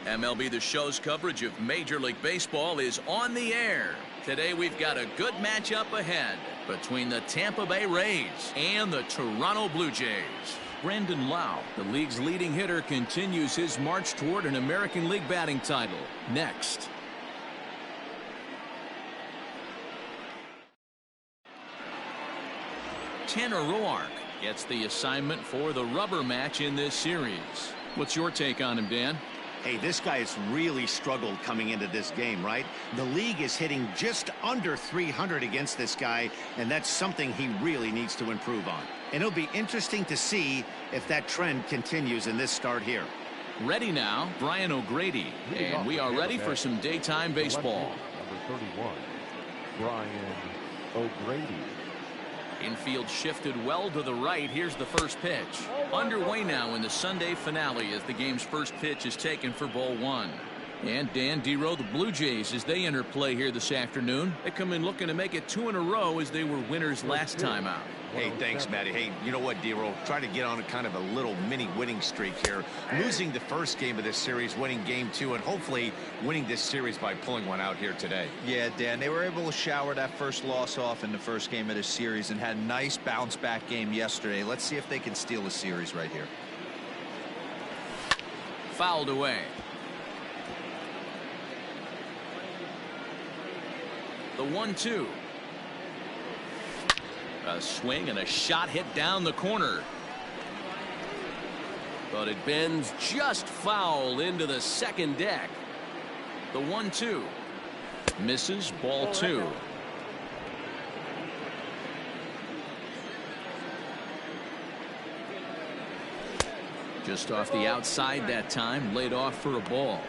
MLB The Show's coverage of Major League Baseball is on the air. Today we've got a good matchup ahead between the Tampa Bay Rays and the Toronto Blue Jays. Brandon Lau, the league's leading hitter, continues his march toward an American League batting title. Next. Tanner Roark gets the assignment for the rubber match in this series. What's your take on him, Dan? Hey, this guy has really struggled coming into this game, right? The league is hitting just under 300 against this guy, and that's something he really needs to improve on. And it'll be interesting to see if that trend continues in this start here. Ready now, Brian O'Grady, and we are ready for some daytime baseball. Number 31, Brian O'Grady. Infield shifted well to the right. Here's the first pitch. Underway now in the Sunday finale as the game's first pitch is taken for ball one. And Dan Dero, the Blue Jays, as they enter play here this afternoon, they come in looking to make it 2 in a row as they were winners last time out. Hey, thanks, Matty. Hey, you know what, Dero? Try to get on a kind of a little mini winning streak here. Losing the first game of this series, winning game 2, and hopefully winning this series by pulling one out here today. Yeah, Dan, they were able to shower that first loss off in the first game of this series and had a nice bounce back game yesterday. Let's see if they can steal a series right here. Fouled away. The 1-2. A swing and a shot hit down the corner. But it bends just foul into the second deck. The 1-2. Misses, ball 2. Just off the outside that time, laid off for a ball.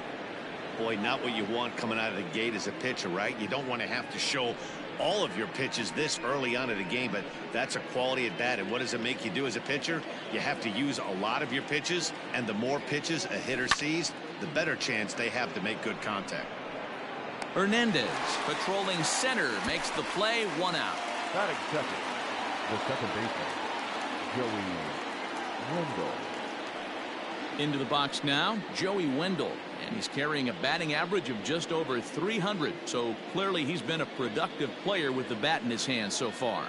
Boy, not what you want coming out of the gate as a pitcher, right? You don't want to have to show all of your pitches this early on in the game, but that's a quality at bat. And what does it make you do as a pitcher? You have to use a lot of your pitches, and the more pitches a hitter sees, the better chance they have to make good contact. Hernandez, patrolling center, makes the play, 1 out. Batting second, the second baseman, Joey Wendell. Into the box now, Joey Wendell, and he's carrying a batting average of just over 300, so clearly he's been a productive player with the bat in his hand so far.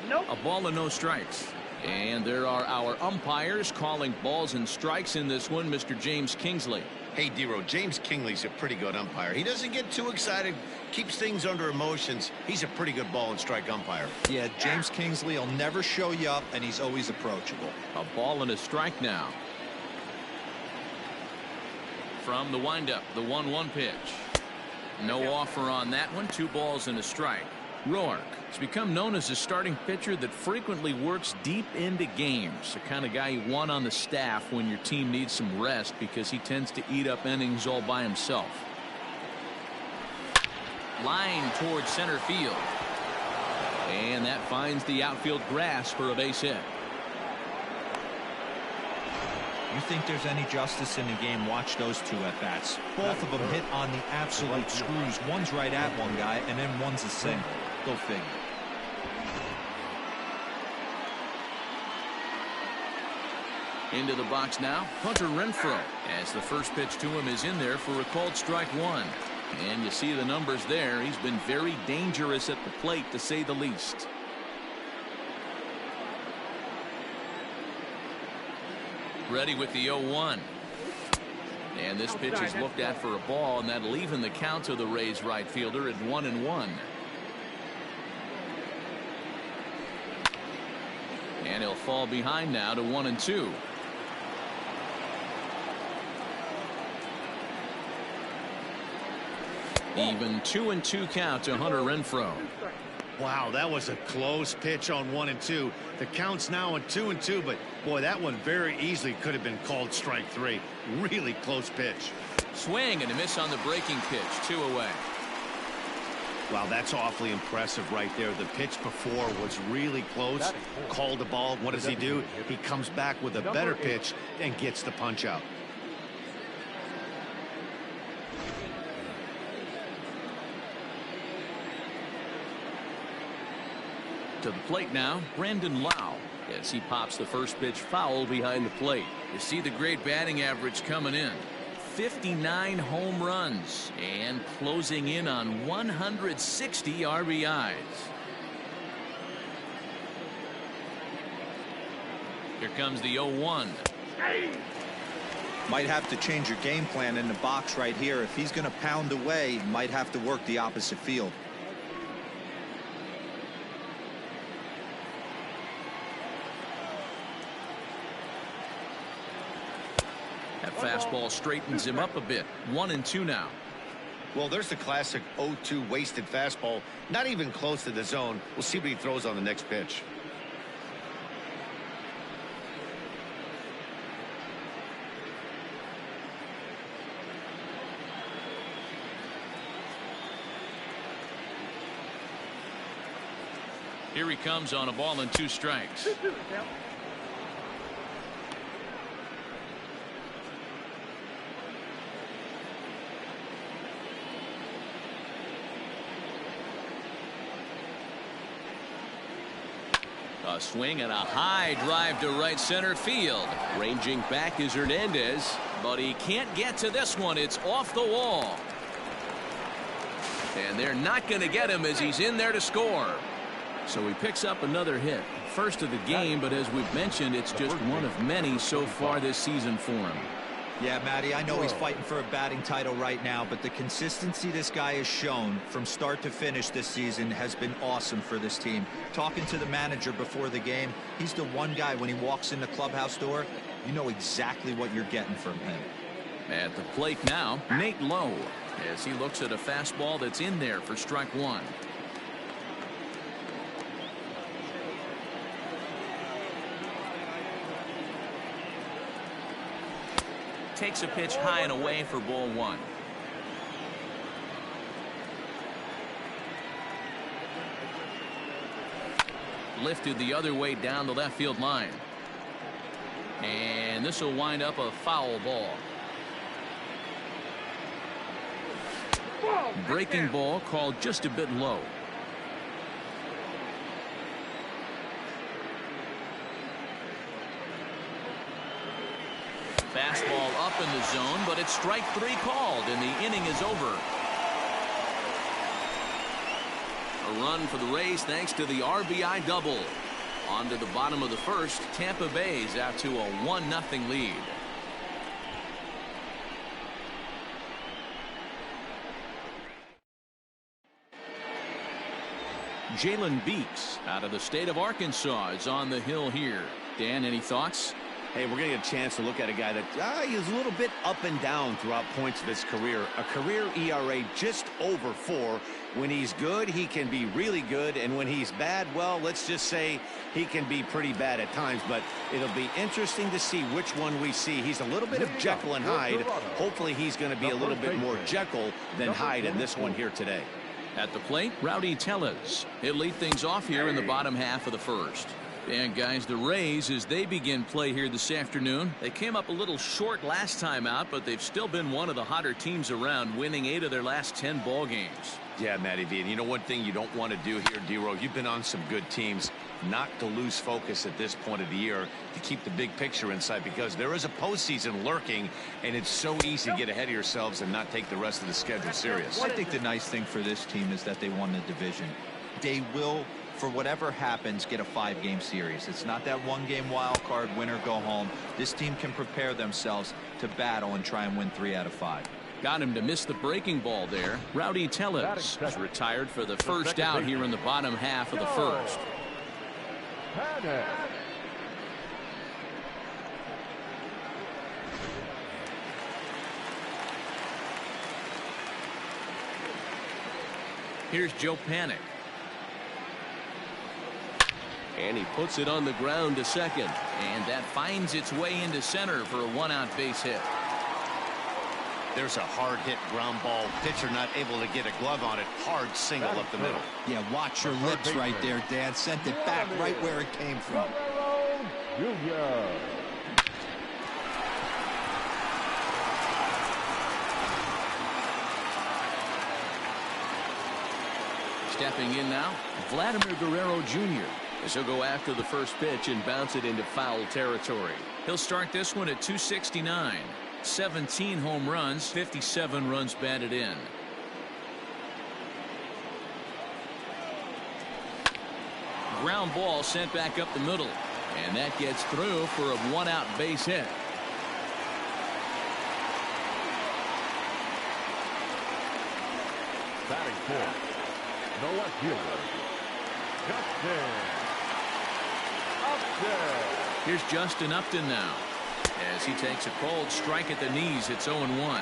Nope. A ball and no strikes. And there are our umpires calling balls and strikes in this one, Mr. James Kingsley. Hey, Dero, James Kingsley's a pretty good umpire. He doesn't get too excited, keeps things under emotions. He's a pretty good ball and strike umpire. Yeah, James Kingsley will never show you up, and he's always approachable. A ball and a strike now. From the windup, the 1-1 pitch. No offer on that one. 2 balls and a strike. Roark has become known as a starting pitcher that frequently works deep into games. The kind of guy you want on the staff when your team needs some rest because he tends to eat up innings all by himself. Line towards center field. And that finds the outfield grass for a base hit. You think there's any justice in the game? Watch those 2 at-bats. Both of them hit on the absolute screws. One's right at one guy, and then one's a single. Go figure. Into the box now, Hunter Renfroe, as the first pitch to him is in there for a called strike 1. And you see the numbers there. He's been very dangerous at the plate, to say the least. Ready with the 0-1. And this pitch is looked at for a ball, and that'll even the count to the Rays right fielder at 1-1. And he'll fall behind now to 1-2. Even 2-2 count to Hunter Renfroe. Wow, that was a close pitch on 1-2. The count's now at 2-2, but boy, that one very easily could have been called strike 3. Really close pitch. Swing and a miss on the breaking pitch. 2 away. Wow, that's awfully impressive right there. The pitch before was really close. Called the ball. What does he do? He comes back with a better pitch and gets the punch out. To the plate now, Brandon Lau. as he pops the first pitch foul behind the plate. You see the great batting average coming in. 59 home runs and closing in on 160 RBIs. Here comes the 0-1. Might have to change your game plan in the box right here. If he's going to pound away, might have to work the opposite field. That fastball straightens him up a bit. 1-2 now. Well, there's the classic 0-2 wasted fastball. Not even close to the zone. We'll see what he throws on the next pitch. Here he comes on a ball and 2 strikes. A swing and a high drive to right center field. Ranging back is Hernandez, but he can't get to this one. It's off the wall. And they're not going to get him as he's in there to score. So he picks up another hit. First of the game, but as we've mentioned, it's just one of many so far this season for him. Yeah, Matty, I know he's fighting for a batting title right now, but the consistency this guy has shown from start to finish this season has been awesome for this team. Talking to the manager before the game, he's the one guy when he walks in the clubhouse door, you know exactly what you're getting from him. At the plate now, Nate Lowe, as he looks at a fastball that's in there for strike 1. Takes a pitch high and away for ball 1. Lifted the other way down the left field line. And this will wind up a foul ball. Breaking ball called just a bit low. Fastball up in the zone, but it's strike 3 called, and the inning is over. A run for the Rays thanks to the RBI double. On to the bottom of the first, Tampa Bay's out to a 1-0 lead. Jalen Beeks out of the state of Arkansas is on the hill here. Dan, any thoughts? Hey, we're going to get a chance to look at a guy that he's a little bit up and down throughout points of his career. A career ERA just over 4. When he's good, he can be really good. And when he's bad, well, let's just say he can be pretty bad at times. But it'll be interesting to see which one we see. He's a little bit of Jekyll and Hyde. Hopefully he's going to be a little bit more Jekyll than Hyde in this one here today. At the plate, Rowdy Tellez. He'll lead things off here in the bottom half of the first. And guys, the Rays, as they begin play here this afternoon, they came up a little short last time out, but they've still been one of the hotter teams around, winning 8 of their last 10 ball games. Yeah, Matty V, and you know one thing you don't want to do here, D-Row, you've been on some good teams, not to lose focus at this point of the year, to keep the big picture in sight, because there is a postseason lurking, and it's so easy to get ahead of yourselves and not take the rest of the schedule serious. I think the nice thing for this team is that they won the division. They will, for whatever happens, get a 5-game series. It's not that 1-game wild card, win or go home. This team can prepare themselves to battle and try and win 3 out of 5. Got him to miss the breaking ball there. Rowdy Tellez is retired for the first out here in the bottom half of the first. Here's Joe Panic. And he puts it on the ground to second. And that finds its way into center for a 1-out base hit. There's a hard hit ground ball. Pitcher not able to get a glove on it. Hard single up the middle. Yeah, watch your lips right there, Dan. Sent it back right where it came from. Stepping in now, Vladimir Guerrero Jr. as he'll go after the first pitch and bounce it into foul territory. He'll start this one at 269. 17 home runs, 57 runs batted in. Ground ball sent back up the middle, and that gets through for a one-out base hit. Batting fourth, no left fielder, Justin Upton. Here's Justin Upton now, as he takes a cold strike at the knees. It's 0-1,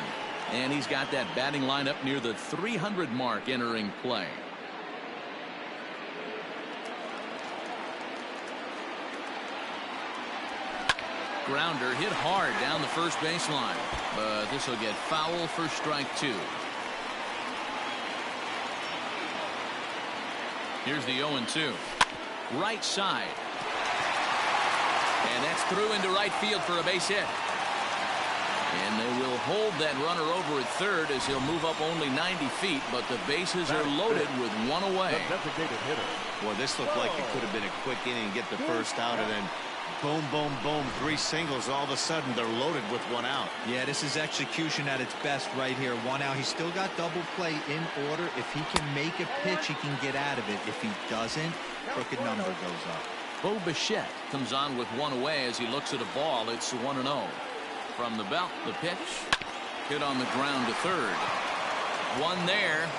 and he's got that batting line up near the 300 mark entering play. Grounder hit hard down the first baseline, but this will get foul for strike 2. Here's the 0-2. Right side. And that's through into right field for a base hit. And they will hold that runner over at third as he'll move up only 90 feet, but the bases are loaded with one away. The designated hitter. Well, this looked like it could have been a quick inning, get the first out, and then boom, boom, boom, 3 singles. All of a sudden, they're loaded with 1 out. Yeah, this is execution at its best right here. 1 out. He's still got double play in order. If he can make a pitch, he can get out of it. If he doesn't, crooked number goes up. Bo Bichette comes on with 1 away as he looks at a ball. It's 1-0. From the belt, the pitch. Hit on the ground to third. 1 there.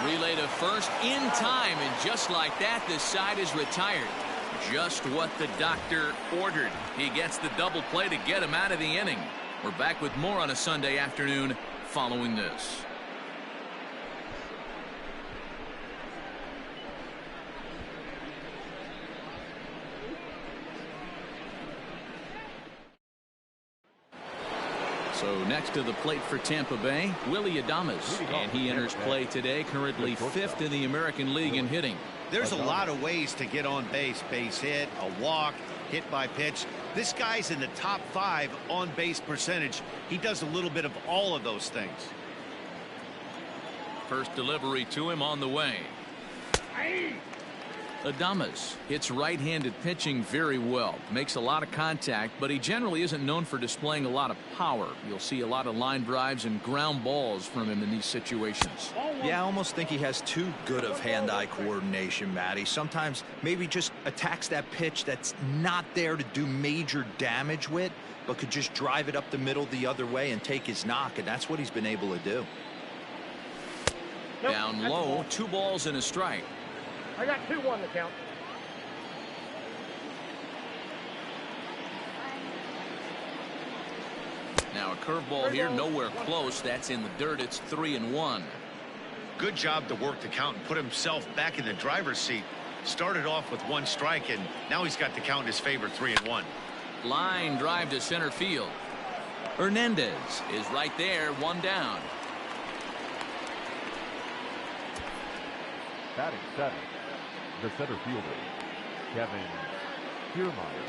Relay to first in time, and just like that, this side is retired. Just what the doctor ordered. He gets the double play to get him out of the inning. We're back with more on a Sunday afternoon following this. So next to the plate for Tampa Bay, Willy Adames, and he enters play today, currently 5th in the American League in hitting. There's a lot of ways to get on base. Base hit, a walk, hit by pitch. This guy's in the top 5 on base percentage. He does a little bit of all of those things. First delivery to him on the way. Adames hits right-handed pitching very well. Makes a lot of contact, but he generally isn't known for displaying a lot of power. You'll see a lot of line drives and ground balls from him in these situations. Yeah, I almost think he has too good of hand-eye coordination, Matty. Sometimes maybe just attacks that pitch that's not there to do major damage with, but could just drive it up the middle the other way and take his knock, and that's what he's been able to do. Down low, 2 balls and a strike. I got 2-1 to count. Now a curveball here, nowhere close. That's in the dirt. It's 3-1. Good job to work the count and put himself back in the driver's seat. Started off with 1 strike, and now he's got the count in his favor, 3-1. Line drive to center field. Hernandez is right there, 1 down. Batting 7th, the center fielder, Kevin Kiermaier.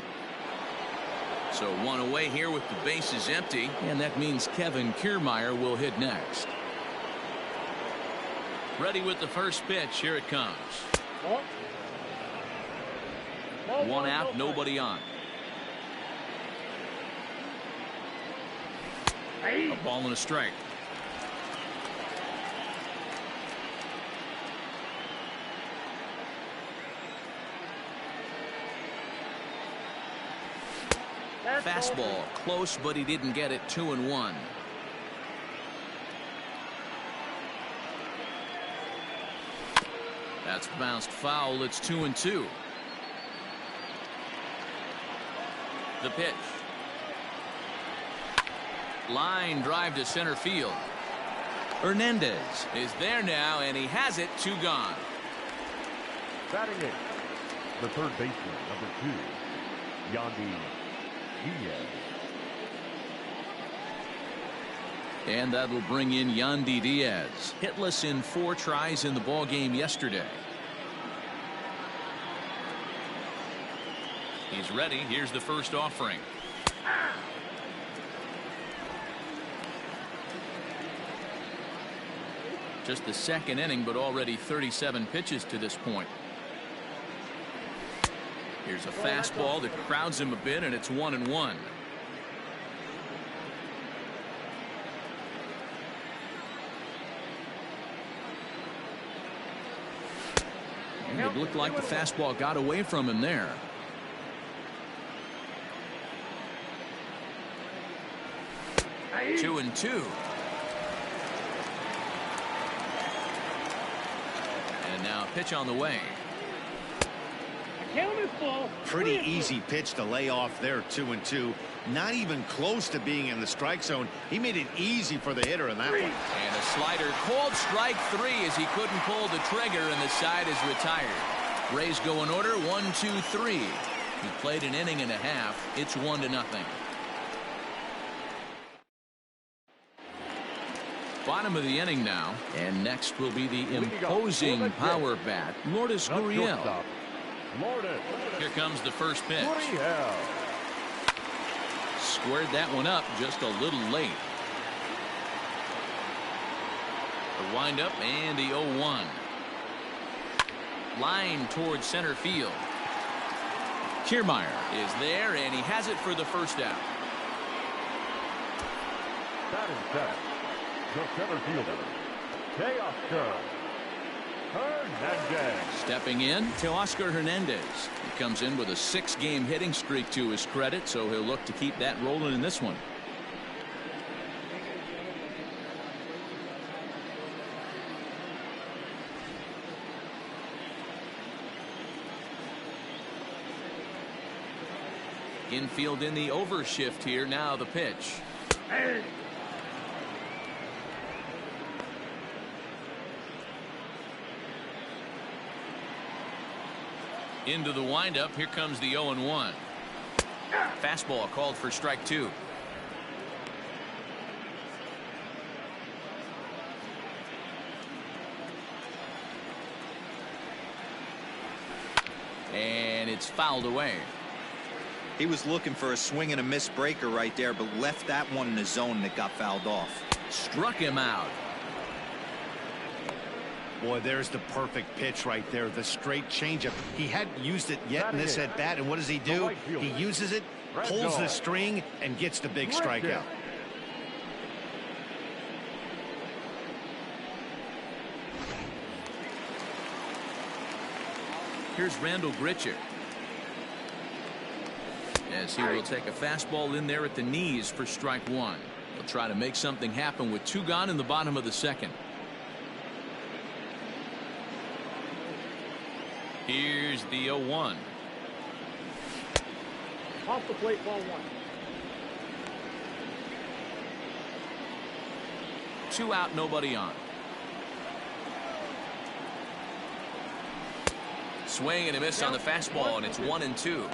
So 1 away here with the bases empty, and that means Kevin Kiermaier will hit next. Ready with the first pitch. Here it comes. 1 out, nobody on. A ball and a strike. Fastball close, but he didn't get it. 2-1. That's bounced foul. It's 2-2. The pitch. Line drive to center field. Hernandez is there now, and he has it. 2 gone. Batting 8th, the third baseman, number 2, Yandy Diaz. And that will bring in Yandy Diaz. Hitless in 4 tries in the ball game yesterday. He's ready. Here's the first offering. Just the 2nd inning, but already 37 pitches to this point. Here's a fastball that crowds him a bit, and it's 1-1. And it looked like the fastball got away from him there. Two and two. And now a pitch on the way. Pretty easy pitch to lay off there, 2-2. Not even close to being in the strike zone. He made it easy for the hitter in that one. And a slider called strike three as he couldn't pull the trigger, and the side is retired. Rays go in order, 1-2-3. He played an inning and a half. It's 1-0. Bottom of the inning now, and next will be the imposing power bat, Lourdes Gurriel. Here comes the first pitch. Squared that one up just a little late. The windup and the 0-1. Line towards center field. Kiermaier is there, and he has it for the first out. The center fielder, Teoscar Hernandez. Stepping in, Teoscar Hernandez. He comes in with a 6-game hitting streak to his credit, so he'll look to keep that rolling in this one. Infield in the overshift here. Now the pitch. Into the windup. Here comes the 0-1. Fastball called for strike two. And it's fouled away. He was looking for a swing and a miss breaker right there, but left that one in the zone that got fouled off. Struck him out. Boy, there's the perfect pitch right there. The straight changeup. He hadn't used it yet in this at bat, and what does he do? He uses it, pulls the string, and gets the big strikeout. Here's Randall Gritcher, as he will take a fastball in there at the knees for strike one. He'll try to make something happen with 2 gone in the bottom of the second. Here's the 0-1. Off the plate, ball 1. 2 out, nobody on. Swing and a miss on the fastball, and it's 1-2.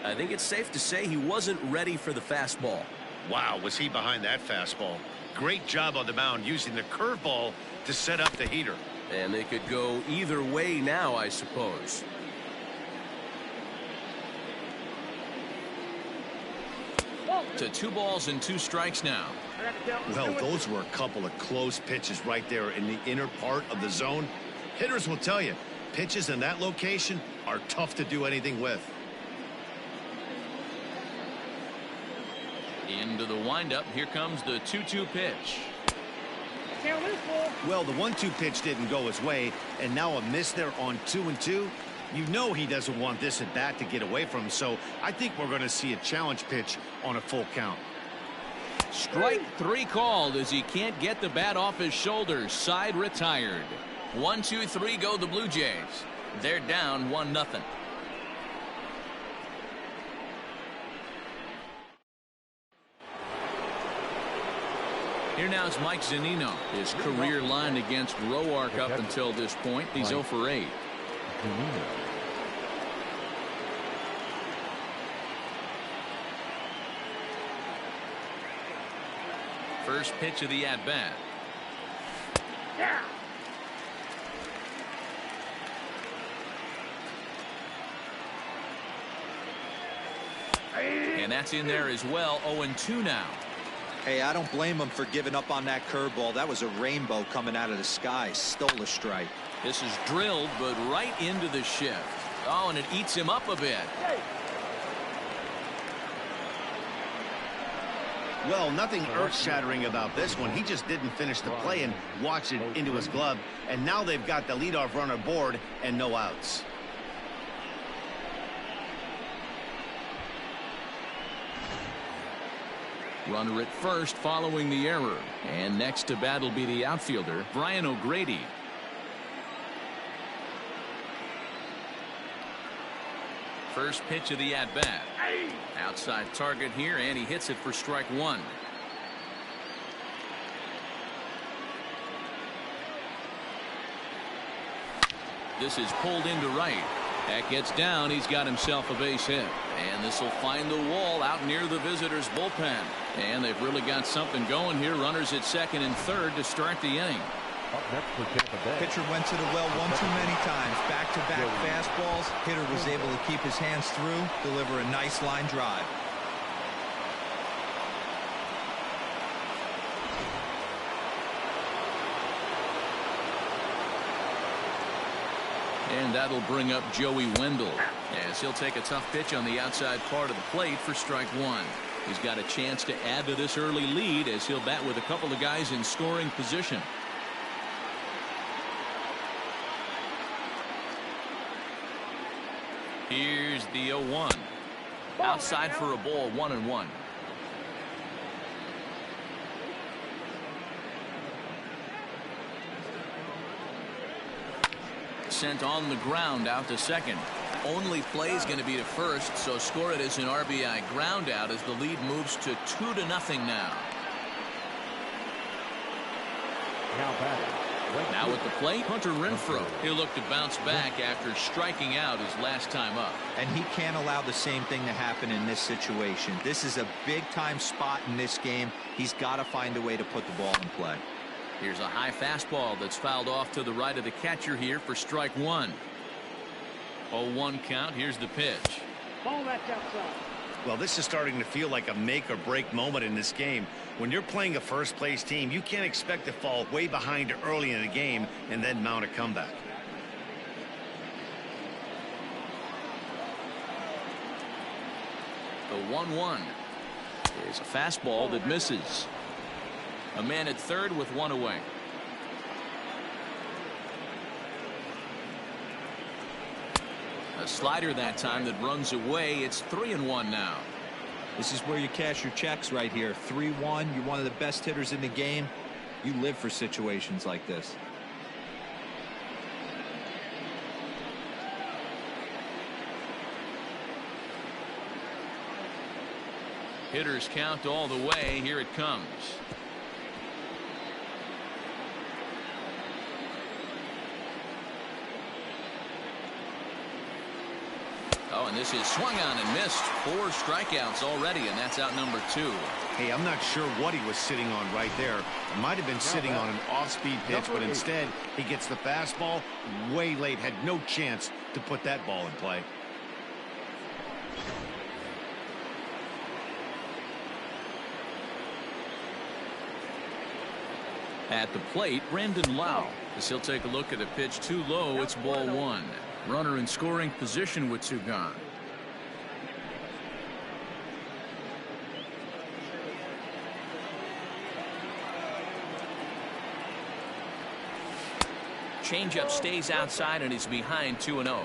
I think it's safe to say he wasn't ready for the fastball. Wow, was he behind that fastball? Great job on the mound using the curveball to set up the heater. And they could go either way now, I suppose. To 2 balls and 2 strikes now. Well, those were a couple of close pitches right there in the inner part of the zone. Hitters will tell you, pitches in that location are tough to do anything with. Into the windup. Here comes the 2-2 pitch. Well, the 1-2 pitch didn't go his way, and now a miss there on 2-2. You know he doesn't want this at bat to get away from him, so I think we're going to see a challenge pitch on a full count. Strike 3 called as he can't get the bat off his shoulders. Side retired. 1-2-3 go the Blue Jays. They're down 1-0. Here now is Mike Zunino. His career line against Roark up until this point. He's 0 for 8. First pitch of the at-bat. And that's in there as well. 0-2 now. Hey, I don't blame him for giving up on that curveball. That was a rainbow coming out of the sky. Stole a strike. This is drilled, but right into the shift. Oh, and it eats him up a bit. Well, nothing earth-shattering about this one. He just didn't finish the play and watch it into his glove. And now they've got the leadoff runner aboard and no outs. Runner at first following the error. And next to bat will be the outfielder, Brian O'Grady. First pitch of the at-bat. Outside target here, and he hits it for strike one. This is pulled into right. That gets down. He's got himself a base hit. And this will find the wall out near the visitors' bullpen. And they've really got something going here. Runners at second and third to start the inning. Up next for Tampa Bay. Pitcher went to the well one too many times. Back-to-back fastballs. Hitter was able to keep his hands through, deliver a nice line drive. And that'll bring up Joey Wendell as he'll take a tough pitch on the outside part of the plate for strike one. He's got a chance to add to this early lead as he'll bat with a couple of guys in scoring position. Here's the 0-1. Outside for a ball, 1-1. Sent on the ground out to second. Only play is going to be to first, so score it as an RBI ground out as the lead moves to 2-0 now. Now at the plate, Hunter Renfroe. He'll look to bounce back after striking out his last time up. And he can't allow the same thing to happen in this situation. This is a big-time spot in this game. He's got to find a way to put the ball in play. Here's a high fastball that's fouled off to the right of the catcher here for strike one. 0-1 count. Here's the pitch. Ball that's outside. Well, this is starting to feel like a make or break moment in this game. When you're playing a first place team, you can't expect to fall way behind early in the game and then mount a comeback. The 1-1 is a fastball that misses. A man at third with one away. A slider that time that runs away. It's 3-1 now. This is where you cash your checks right here. 3-1. You're one of the best hitters in the game. You live for situations like this. Hitters count all the way. Here it comes. Oh, and this is swung on and missed. 4 strikeouts already, and that's out number 2. Hey, I'm not sure what he was sitting on right there. It might have been sitting on an off-speed pitch, but instead he gets the fastball way late. Had no chance to put that ball in play. At the plate, Brandon Lau. As he'll take a look at a pitch too low, it's ball 1. Runner in scoring position with 2 gone. Changeup stays outside and he's behind 2-0.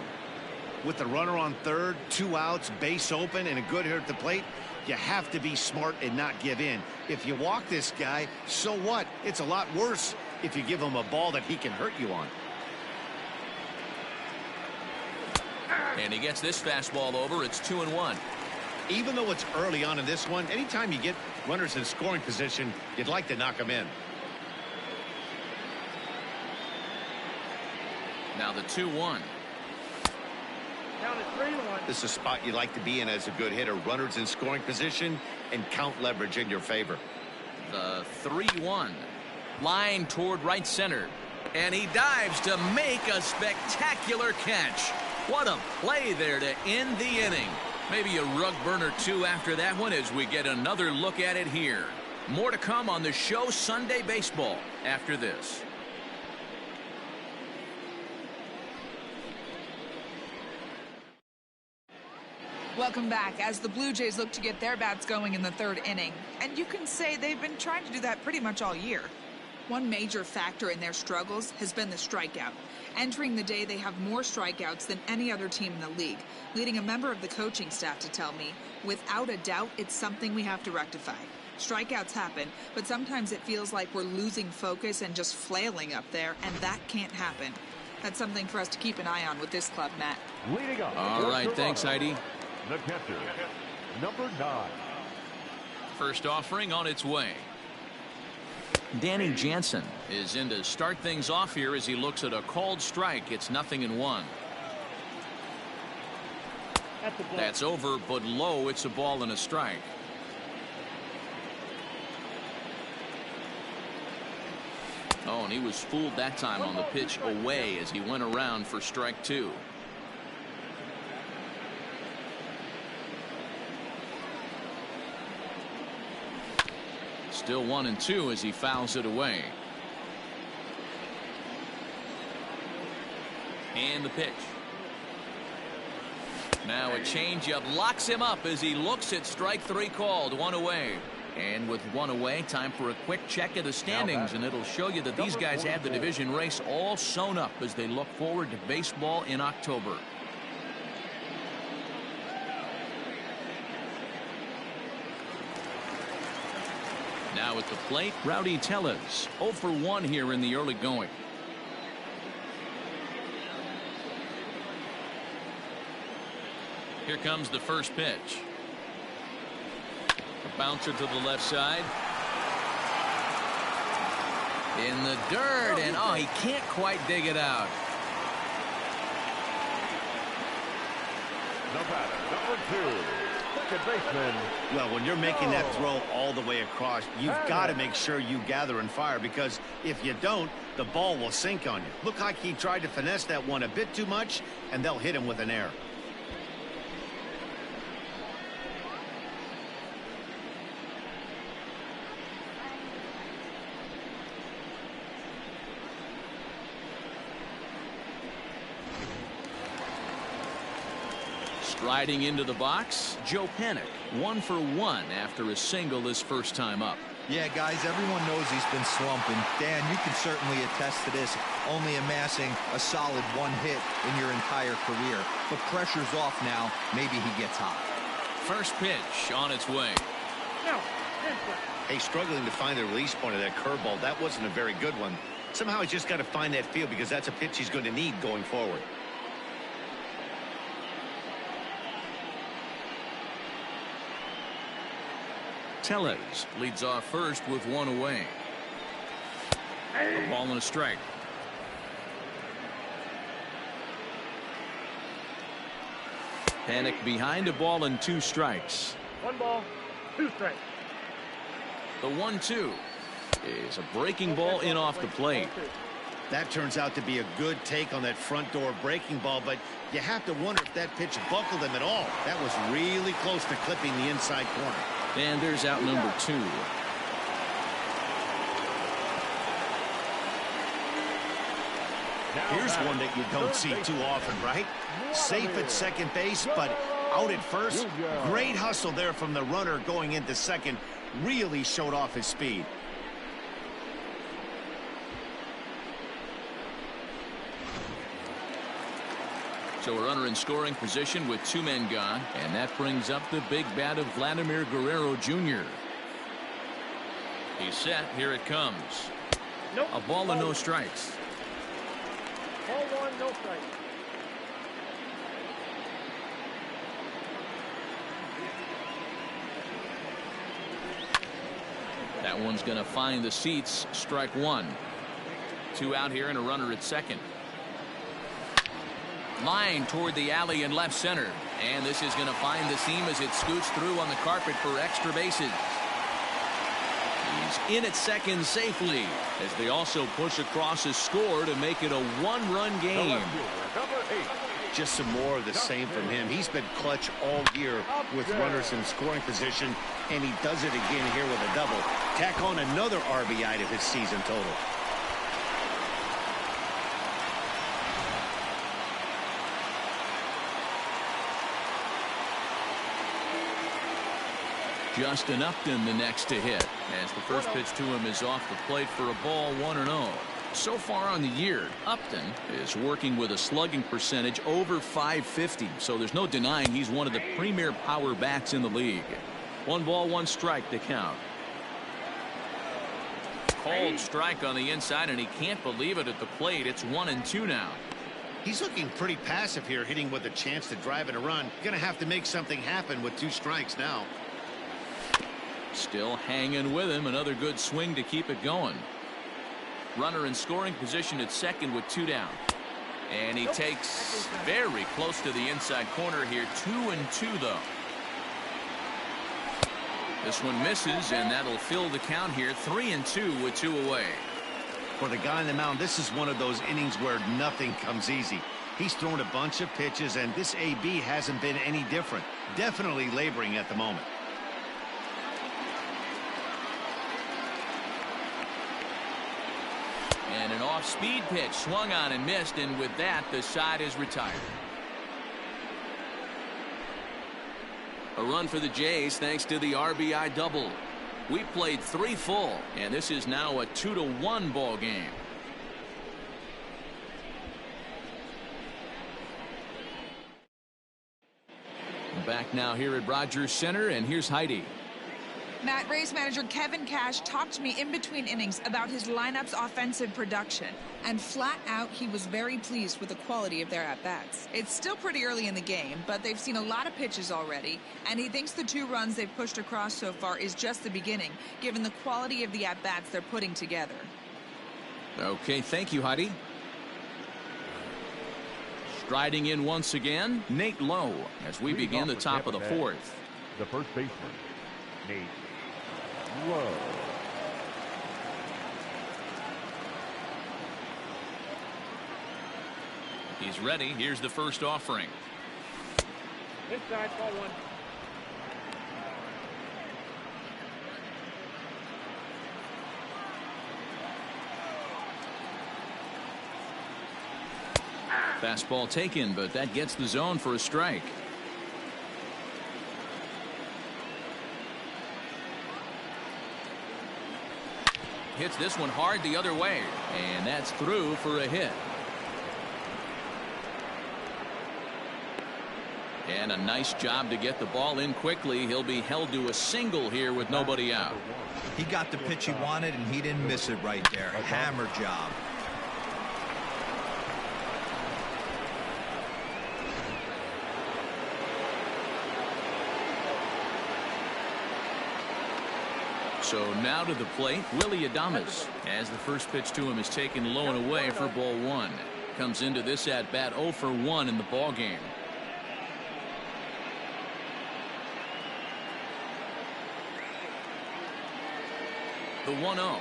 With the runner on third, 2 outs, base open, and a good hitter at the plate, you have to be smart and not give in. If you walk this guy, so what? It's a lot worse if you give him a ball that he can hurt you on. And he gets this fastball over. It's 2-1. Even though it's early on in this one, anytime you get runners in scoring position, you'd like to knock them in. Now the 2-1. Count at 3-1. This is a spot you like to be in as a good hitter. Runners in scoring position and count leverage in your favor. The 3-1. Line toward right center. And he dives to make a spectacular catch. What a play there to end the inning. Maybe a rug burner too after that one as we get another look at it here. More to come on the show Sunday Baseball after this. Welcome back as the Blue Jays look to get their bats going in the third inning. And you can say they've been trying to do that pretty much all year. One major factor in their struggles has been the strikeout. Entering the day, they have more strikeouts than any other team in the league, leading a member of the coaching staff to tell me, without a doubt, it's something we have to rectify. Strikeouts happen, but sometimes it feels like we're losing focus and just flailing up there, and that can't happen. That's something for us to keep an eye on with this club, Matt. Leading up. All right, thanks, Heidi. The catcher, number 9. First offering on its way. Danny Jansen is in to start things off here as he looks at a called strike. It's 0-1. That's over, but low. It's a ball and a strike. Oh, and he was fooled that time on the pitch away as he went around for strike 2. Still 1-2 as he fouls it away. And the pitch. Now a changeup locks him up as he looks at strike 3 called. 1 away. And with 1 away, time for a quick check of the standings, and it'll show you that these guys have the division race all sewn up as they look forward to baseball in October. Now at the plate, Rowdy Tellez, 0 for 1 here in the early going. Here comes the first pitch. A bouncer to the left side. In the dirt, and oh, he can't quite dig it out. The batter, number 2. Second baseman. Well, when you're making that throw all the way across, you've got to make sure you gather and fire, because if you don't, the ball will sink on you. Look like he tried to finesse that one a bit too much, and they'll hit him with an error. Striding into the box, Joe Panik, 1 for 1 after a single his first time up. Yeah, guys, everyone knows he's been slumping. Dan, you can certainly attest to this, only amassing a solid 1 hit in your entire career. But pressure's off now. Maybe he gets hot. First pitch on its way. Hey, struggling to find the release point of that curveball. That wasn't a very good one. Somehow he's just got to find that feel, because that's a pitch he's going to need going forward. Tellez leads off first with 1 away. A ball and a strike. Panik behind, a ball and 2 strikes. 1 ball, 2 strikes. The 1-2 is a breaking ball in off the plate. That turns out to be a good take on that front door breaking ball, but you have to wonder if that pitch buckled him at all. That was really close to clipping the inside corner. And there's out number 2. Here's one that you don't see too often, right? Safe at second base, but out at first. Great hustle there from the runner going into second. Really showed off his speed. So a runner in scoring position with 2 men gone, and that brings up the big bat of Vladimir Guerrero Jr. He's set. Here it comes. Nope. A ball and no strikes. Ball 1, no strikes. That one's going to find the seats. Strike 1. 2 out here and a runner at second. Line toward the alley in left center, and this is going to find the seam as it scoots through on the carpet for extra bases. He's in at second safely as they also push across a score to make it a 1-run game. Just some more of the same from him. He's been clutch all year with runners in scoring position, and he does it again here with a double. Tack on another RBI to his season total. Just an Upton the next to hit, as the first pitch to him is off the plate for a ball, 1-0. So far on the year, Upton is working with a slugging percentage over .550, so there's no denying he's one of the premier power bats in the league. 1 ball, 1 strike to count. Called strike on the inside, and he can't believe it at the plate. It's 1-2 now. He's looking pretty passive here, hitting with a chance to drive in a run. Going to have to make something happen with 2 strikes now. Still hanging with him. Another good swing to keep it going. Runner in scoring position at second with 2 down. And he takes very close to the inside corner here. 2-2 though. This one misses, and that'll fill the count here. 3-2 with 2 away. For the guy on the mound, this is one of those innings where nothing comes easy. He's thrown a bunch of pitches, and this AB hasn't been any different. Definitely laboring at the moment. And an off-speed pitch swung on and missed, and with that, the side is retired. A run for the Jays thanks to the RBI double. We played 3 full, and this is now a 2-1 ball game. Back now here at Rogers Center, and here's Heidi. Matt, Rays manager Kevin Cash talked to me in between innings about his lineup's offensive production, and flat out he was very pleased with the quality of their at-bats. It's still pretty early in the game, but they've seen a lot of pitches already, and he thinks the 2 runs they've pushed across so far is just the beginning, given the quality of the at-bats they're putting together. Okay, thank you, Heidi. Striding in once again, Nate Lowe, as we begin the top of the 4th. The first baseman, Nate Lowe. He's ready. Here's the first offering. Inside, ball 1. Fastball taken, but that gets the zone for a strike. Hits this one hard the other way, and that's through for a hit. And a nice job to get the ball in quickly. He'll be held to a single here with nobody out. He got the pitch he wanted, and he didn't miss it right there. Hammer job. So now to the plate, Willie Adames, as the first pitch to him is taken low and away for ball 1. Comes into this at bat 0 for 1 in the ball game. The 1-0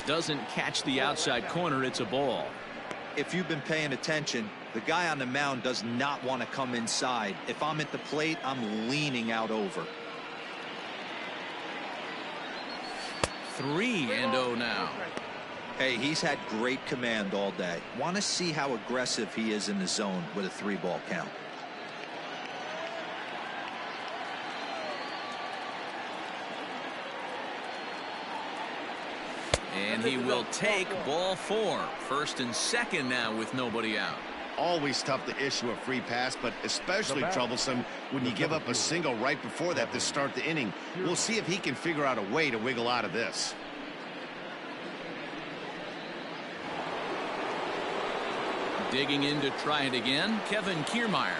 doesn't catch the outside corner. It's a ball. If you've been paying attention, the guy on the mound does not want to come inside. If I'm at the plate, I'm leaning out over. 3-0 now. Hey, he's had great command all day. Want to see how aggressive he is in the zone with a 3-ball count. And he will take ball 4. First and second now with nobody out. Always tough to issue a free pass, but especially troublesome when you give up a single right before that to start the inning. We'll see if he can figure out a way to wiggle out of this. Digging in to try it again, Kevin Kiermaier.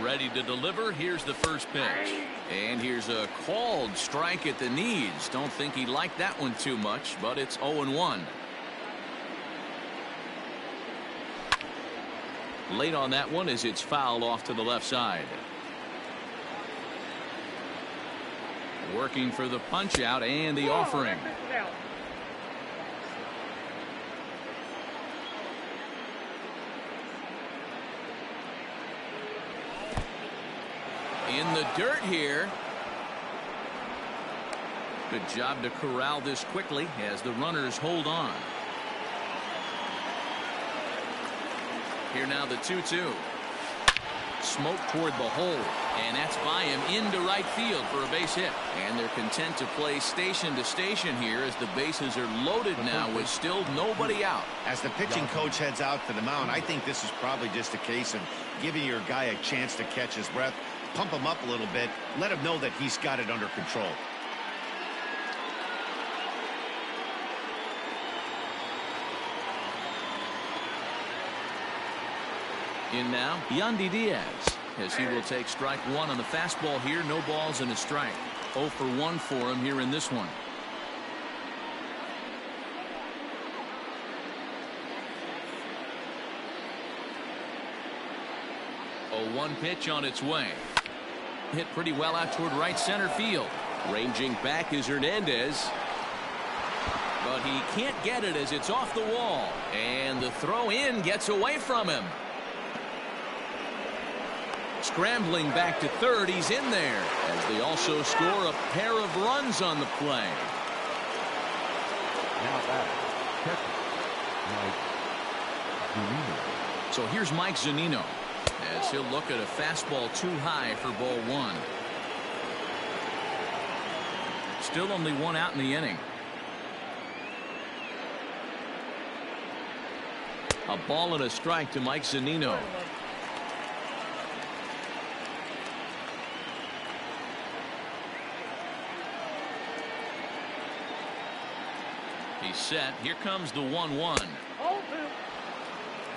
Ready to deliver. Here's the first pitch. And here's a called strike at the knees. Don't think he liked that one too much, but it's 0-1. Late on that one as it's fouled off to the left side. Working for the punch out and the offering. In the dirt here. Good job to corral this quickly as the runners hold on. Here now the 2-2. Smoke toward the hole, and that's by him into right field for a base hit. And they're content to play station to station here as the bases are loaded now with still nobody out. As the pitching coach heads out to the mound, I think this is probably just a case of giving your guy a chance to catch his breath, pump him up a little bit, let him know that he's got it under control. In now, Yandy Diaz, as he will take strike one on the fastball here. No balls and a strike. 0 for 1 for him here in this one. A 1 pitch on its way. Hit pretty well out toward right center field. Ranging back is Hernandez. But he can't get it as it's off the wall. And the throw in gets away from him. Scrambling back to third, he's in there as they also score a pair of runs on the play. Now back, catcher, Mike Zunino. So here's Mike Zunino as he'll look at a fastball too high for ball 1. Still only 1 out in the inning. A ball and a strike to Mike Zunino. He's set. Here comes the 1-1.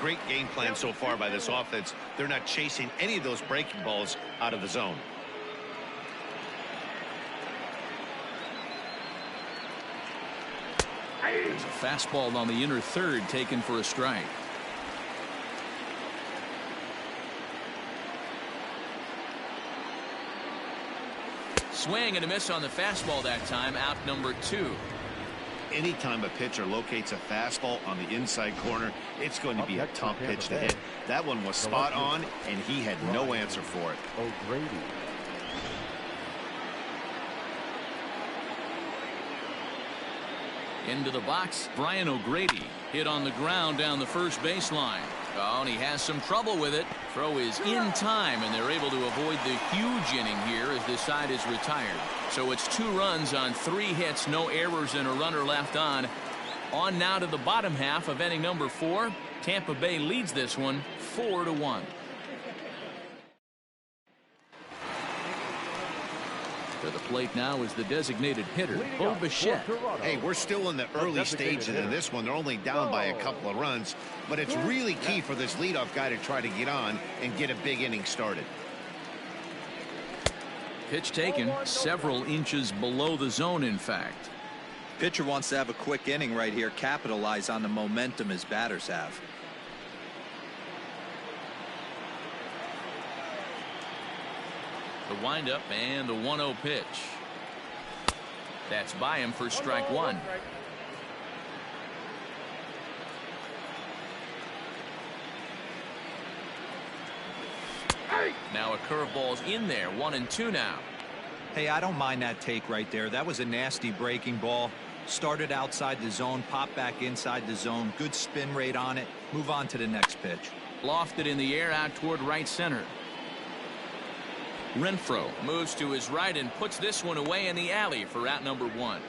Great game plan so far by this offense. They're not chasing any of those breaking balls out of the zone. There's a fastball on the inner third taken for a strike. Swing and a miss on the fastball that time. Out number 2. Anytime a pitcher locates a fastball on the inside corner, it's going to be a tough pitch to hit. That one was spot on, and he had no answer for it. O'Grady. Into the box, Brian O'Grady. Hit on the ground down the first baseline. Oh, and he has some trouble with it. Throw is in time, and they're able to avoid the huge inning here as this side is retired. So it's 2 runs on 3 hits, no errors, and a runner left on. On now to the bottom half of inning number 4. Tampa Bay leads this one 4-1. To the plate now is the designated hitter, Bo Bichette. Hey, we're still in the early stages of this one. They're only down by a couple of runs, but it's really key for this leadoff guy to try to get on and get a big inning started. Pitch taken several inches below the zone, in fact. Pitcher wants to have a quick inning right here, capitalize on the momentum his batters have. The windup and the 1-0 pitch. That's by him for strike 1. Now a curveball's in there. 1-2 now. Hey, I don't mind that take right there. That was a nasty breaking ball. Started outside the zone, popped back inside the zone. Good spin rate on it. Move on to the next pitch. Lofted in the air out toward right center. Renfroe moves to his right and puts this one away in the alley for out number 1.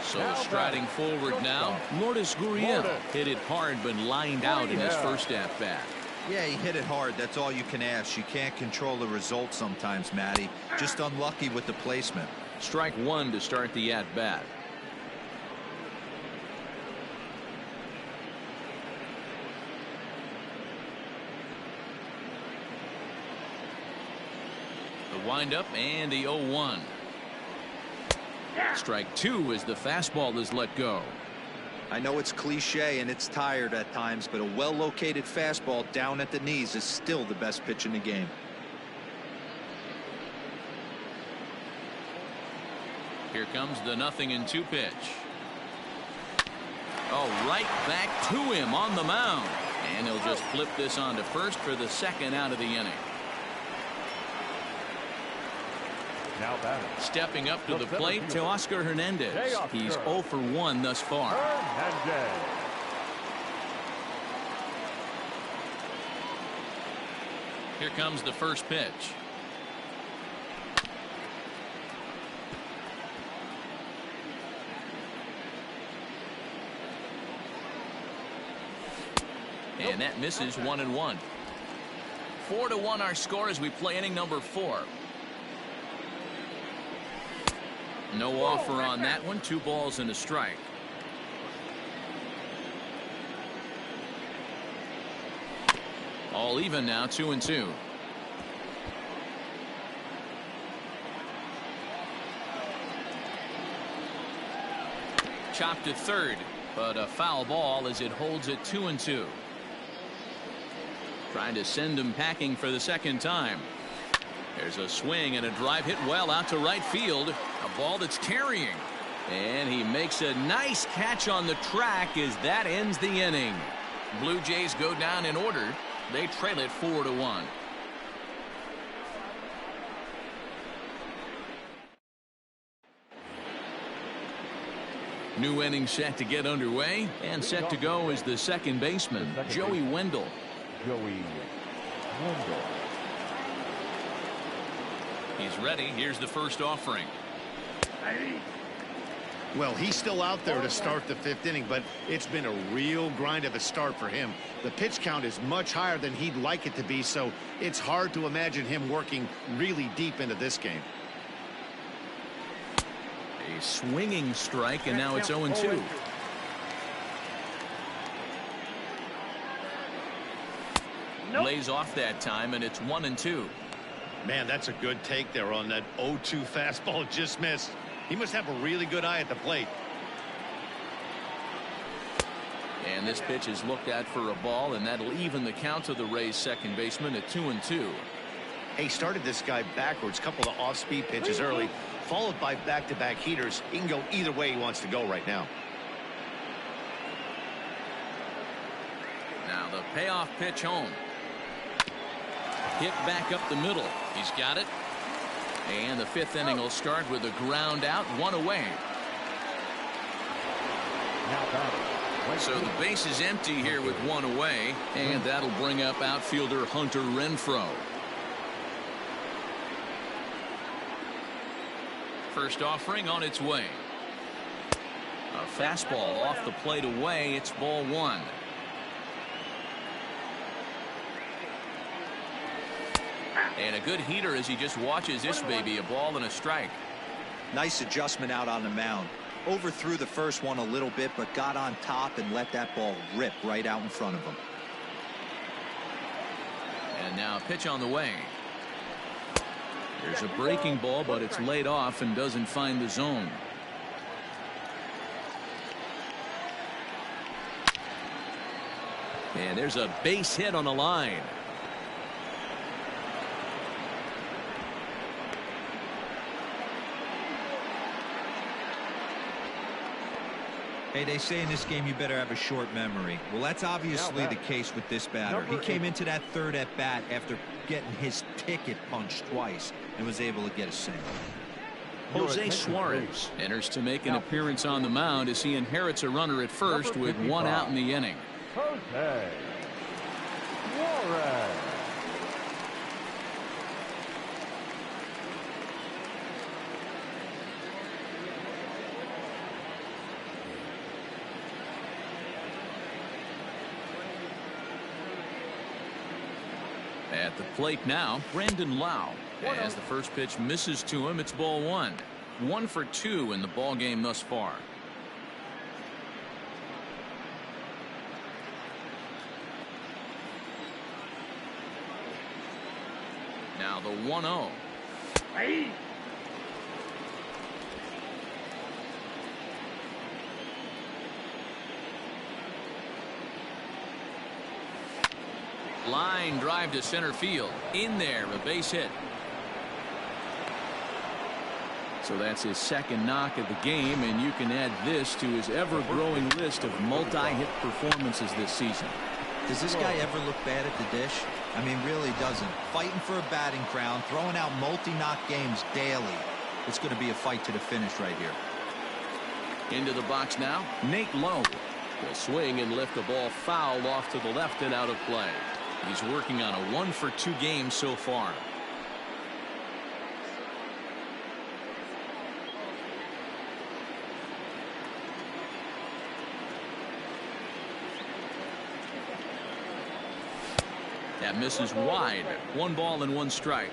So striding forward now, Lourdes Gurriel hit it hard but lined out in his first at bat. Yeah, he hit it hard. That's all you can ask. You can't control the result sometimes, Matty. Just unlucky with the placement. Strike 1 to start the at bat. The windup and the 0-1. Strike 2 as the fastball is let go. I know it's cliche and it's tired at times, but a well-located fastball down at the knees is still the best pitch in the game. Here comes the 0-2 pitch. Oh, right back to him on the mound. And he'll just flip this on to first for the second out of the inning. Now batting. Stepping up to the plate to Oscar Hernandez. He's 0 for 1 thus far. Hernandez. Here comes the first pitch. And that misses 1-1. 4-1 our score as we play inning number 4. No offer on that one. 2 balls and a strike. All even now, 2-2. Chopped to third, but a foul ball as it holds it 2-2. Trying to send him packing for the second time. There's a swing and a drive hit well out to right field. A ball that's carrying. And he makes a nice catch on the track as that ends the inning. Blue Jays go down in order. They trail it 4-1. New inning set to get underway, and set to go is the second baseman, Joey Wendell. He's ready. Here's the first offering. Well, he's still out there to start the 5th inning, but it's been a real grind of a start for him. The pitch count is much higher than he'd like it to be, so it's hard to imagine him working really deep into this game. A swinging strike, and now it's 0-2. Lays off that time, and it's 1-2. Man, that's a good take there on that 0-2 fastball. Just missed. He must have a really good eye at the plate. And this pitch is looked at for a ball, and that'll even the count to the Rays' second baseman at 2-2. Hey, started this guy backwards. Couple of off-speed pitches early, followed by back-to-back heaters. He can go either way he wants to go right now. Now the payoff pitch home. Hit back up the middle. He's got it. And the 5th inning will start with a ground out, 1 away. So the base is empty here with 1 away, and that'll bring up outfielder Hunter Renfroe. First offering on its way. A fastball off the plate away. It's ball 1. And a good heater as he just watches this baby. A ball and a strike. Nice adjustment out on the mound. Overthrew the first one a little bit, but got on top and let that ball rip right out in front of him. And now a pitch on the way. There's a breaking ball, but it's laid off and doesn't find the zone. And there's a base hit on the line. Hey, they say in this game you better have a short memory. Well, that's obviously the case with this batter. He came into that third at bat after getting his ticket punched twice and was able to get a single. Jose Suarez enters to make an appearance on the mound as he inherits a runner at first with 1 out in the inning. Jose Suarez. At the plate now, Brandon Lau. As the first pitch misses to him, it's ball 1. 1 for 2 in the ball game thus far. Now the 1-0. Line drive to center field. In there, a base hit. So that's his second knock of the game, and you can add this to his ever-growing list of multi-hit performances this season. Does this guy ever look bad at the dish? I mean, really doesn't. Fighting for a batting crown, throwing out multi-knock games daily. It's going to be a fight to the finish right here. Into the box now, Nate Lowe will swing and lift the ball foul off to the left and out of play. He's working on a 1-for-2 game so far. That misses wide. 1 ball and 1 strike.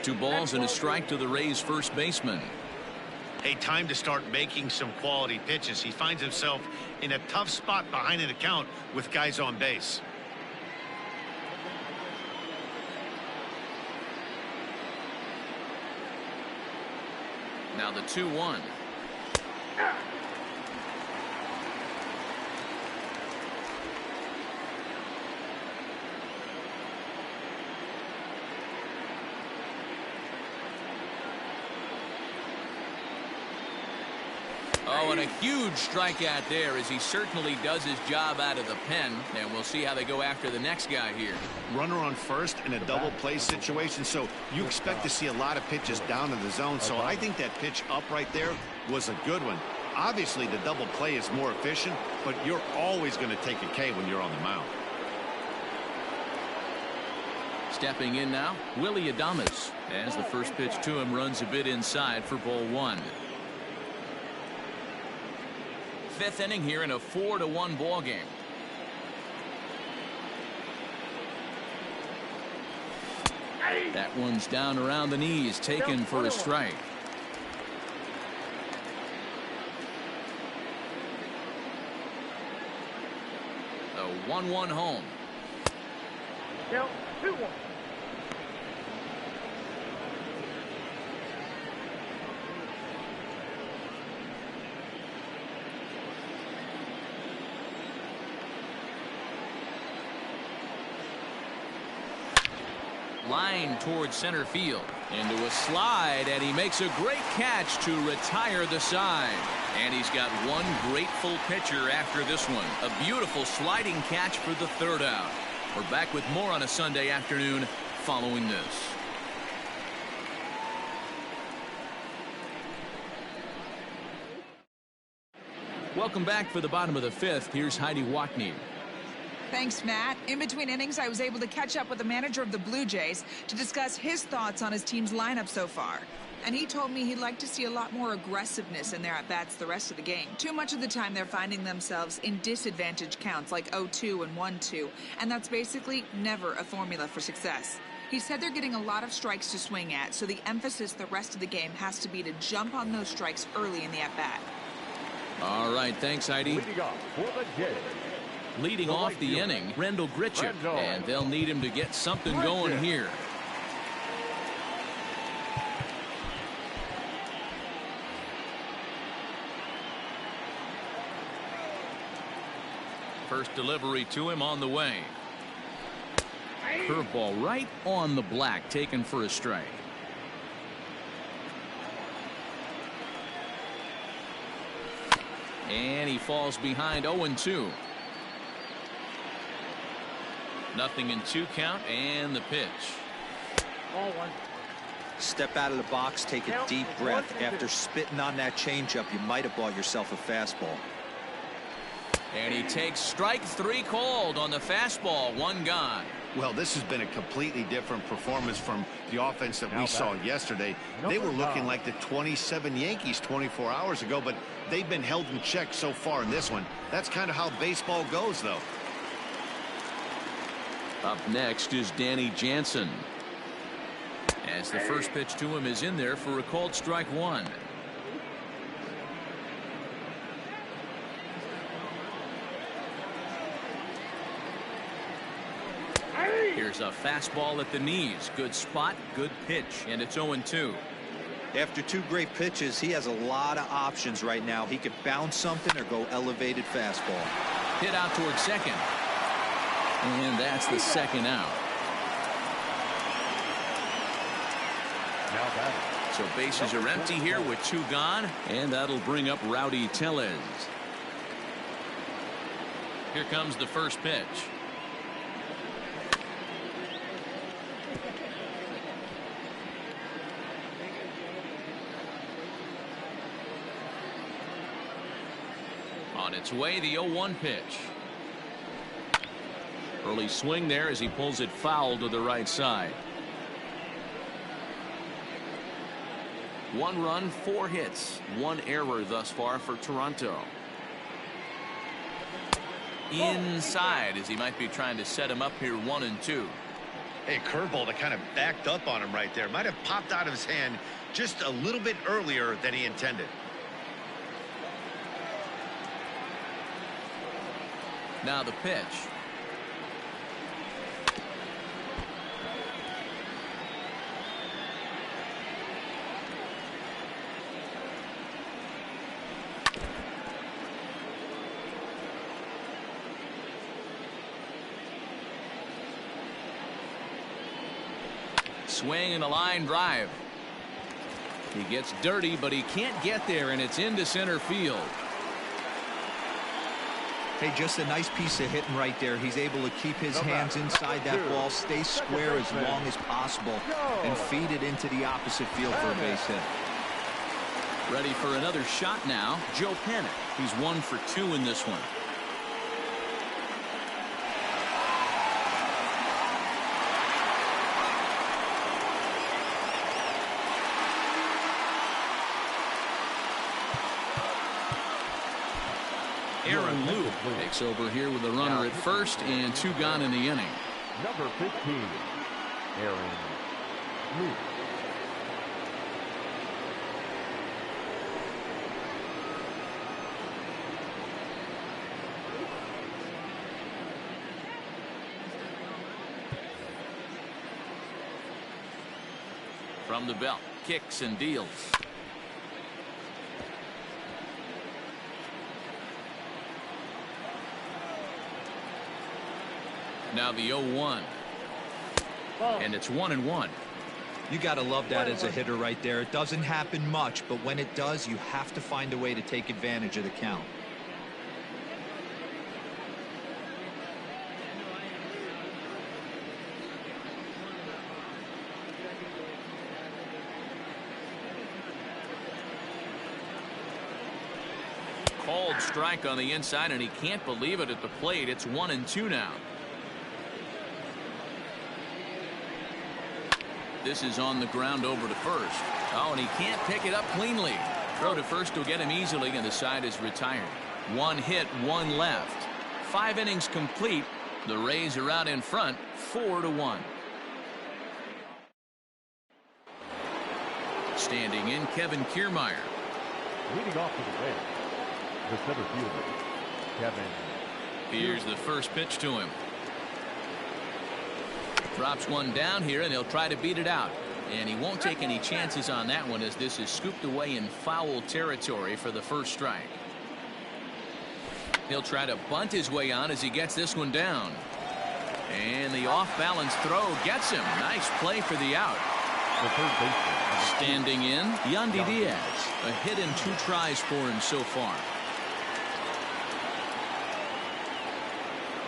Two balls and a strike to the Rays first baseman. Hey, time to start making some quality pitches. He finds himself in a tough spot behind an account with guys on base. Now the 2-1. Oh, and a huge strikeout there, as he certainly does his job out of the pen. And we'll see how they go after the next guy here. Runner on first in a double play situation, so you expect to see a lot of pitches down in the zone. So I think that pitch up right there was a good one. Obviously, the double play is more efficient, but you're always going to take a K when you're on the mound. Stepping in now, Willie Adames, as the first pitch to him runs a bit inside for ball 1. 5th inning here in a 4-1 ball game. That one's down around the knees, taken for a strike. The 1-1 home. 2-1. Line towards center field. Into a slide, and he makes a great catch to retire the side. And he's got one grateful pitcher after this one. A beautiful sliding catch for the 3rd out. We're back with more on a Sunday afternoon following this. Welcome back for the bottom of the 5th. Here's Heidi Watney. Thanks, Matt. In between innings, I was able to catch up with the manager of the Blue Jays to discuss his thoughts on his team's lineup so far. And he told me he'd like to see a lot more aggressiveness in their at-bats the rest of the game. Too much of the time, they're finding themselves in disadvantage counts like 0-2 and 1-2. And that's basically never a formula for success. He said they're getting a lot of strikes to swing at, so the emphasis the rest of the game has to be to jump on those strikes early in the at-bat. All right, thanks, Heidi. Leading off for the Jays. Leading off the inning, Rendell Gritchick, and they'll need him to get something going here. First delivery to him on the way. Curveball right on the black, taken for a strike. And he falls behind 0-2. Nothing in 2 count, and the pitch. Ball 1. Step out of the box, take a deep breath. After spitting on that changeup, you might have bought yourself a fastball. And he takes strike 3 called on the fastball. 1 gone. Well, this has been a completely different performance from the offense that we saw yesterday. They were looking like the 27 Yankees 24 hours ago, but they've been held in check so far in this one. That's kind of how baseball goes, though. Up next is Danny Jansen, as the first pitch to him is in there for a called strike 1. Here's a fastball at the knees. Good spot, good pitch, and it's 0-2. After 2 great pitches, he has a lot of options right now. He could bounce something or go elevated fastball. Hit out towards second. And that's the 2nd out. Now batting. So bases are empty here with 2 gone, and that'll bring up Rowdy Tellez. Here comes the first pitch. On its way, the 0-1 pitch. Early swing there as he pulls it foul to the right side. 1 run, 4 hits, 1 error thus far for Toronto. Inside as he might be trying to set him up here 1-2. Hey, curveball that kind of backed up on him right there. Might have popped out of his hand just a little bit earlier than he intended. Now the pitch. Swing and a line drive. He gets dirty, but he can't get there, and it's into center field. Hey, just a nice piece of hitting right there. He's able to keep his hands inside that ball, stay square as long as possible, and feed it into the opposite field for a base hit. Ready for another shot now, Joe Panic. He's 1 for 2 in this one. Aaron Luke takes over here with a runner at first and 2 gone in the inning. Number 15, Aaron Luke. From the belt, kicks and deals. Now the 0-1. And it's 1-1. You got to love that as a hitter right there. It doesn't happen much, but when it does, you have to find a way to take advantage of the count. Called strike on the inside, and he can't believe it at the plate. It's 1-2 now. This is on the ground over to first. Oh, and he can't pick it up cleanly. Throw to first will get him easily, and the side is retired. 1 hit, 1 left. 5 innings complete. The Rays are out in front, 4-1. Standing in, Kevin Kiermaier. Leading off to the Rays, the center fielder, Kevin. Here's the first pitch to him. Drops one down here, and he'll try to beat it out. And he won't take any chances on that one, as this is scooped away in foul territory for the first strike. He'll try to bunt his way on as he gets this one down. And the off-balance throw gets him. Nice play for the out. The third baseman. Standing in, Yandy Diaz. A hit in 2 tries for him so far.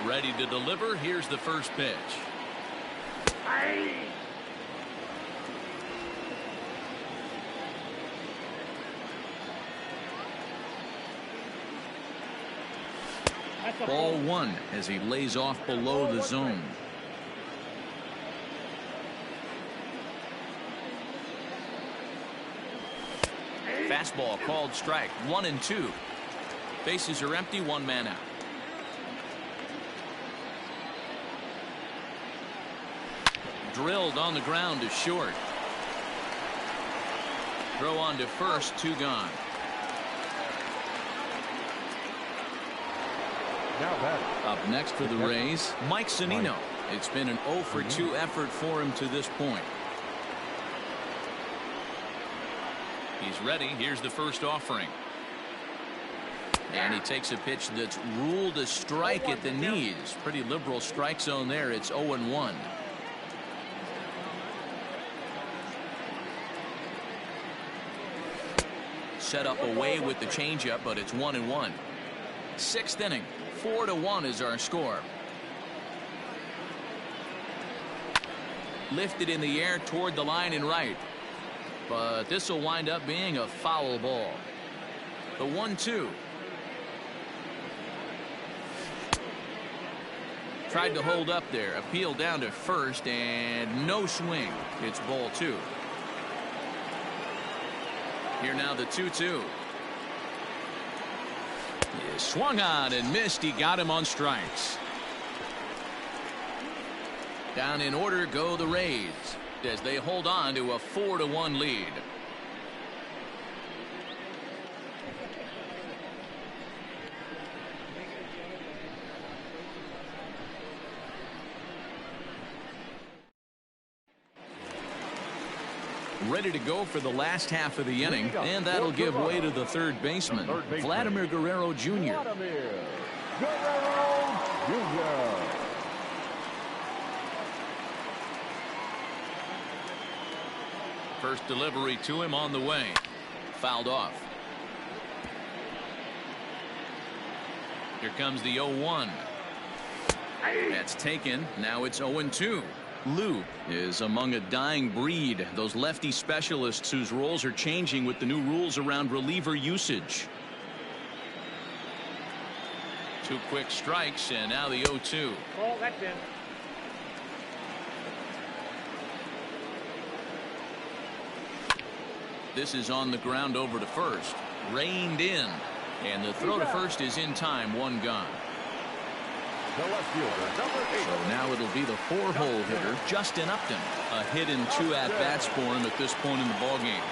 Ready to deliver. Here's the first pitch. Ball 1 as he lays off below the zone. Fastball called strike. 1-2. Bases are empty. 1 man out. Drilled on the ground to short. Throw on to first. 2 gone. Up next for the Rays, Mike Zunino. It's been an 0 for 2 effort for him to this point. He's ready. Here's the first offering. And he takes a pitch that's ruled a strike at the knees. Pretty liberal strike zone there. It's 0-1. Set up away with the changeup, but it's 1-1. 6th inning. 4-1 is our score. Lifted in the air toward the line and right. But this will wind up being a foul ball. The 1-2. Tried to hold up there. Appeal down to first, and no swing. It's ball 2. Here now the 2-2. He swung on and missed. He got him on strikes. Down in order go the Rays as they hold on to a 4-1 lead. Ready to go for the last half of the inning, and that'll give way to the third baseman, Vladimir Guerrero Jr. Vladimir Guerrero Jr. First delivery to him on the way. Fouled off. Here comes the 0-1. That's taken. Now it's 0-2. Lou is among a dying breed, those lefty specialists whose roles are changing with the new rules around reliever usage. 2 quick strikes, and now the 0-2. Ball, that's in. This is on the ground over to first. Reined in, and the throw to first is in time. 1 gone. The left fielder, number 8. So now it'll be the 4-hole hitter, Justin Upton. A hit in 2 at-bats for him at this point in the ballgame.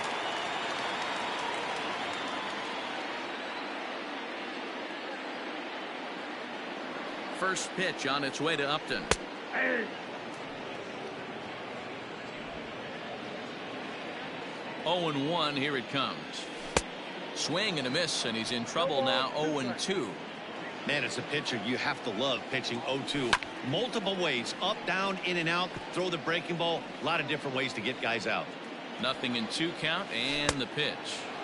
First pitch on its way to Upton. 0-1, here it comes. Swing and a miss, and he's in trouble now. 0-2. Man, as a pitcher, you have to love pitching 0-2. Multiple ways, up, down, in and out, throw the breaking ball. A lot of different ways to get guys out. Nothing in 2 count, and the pitch.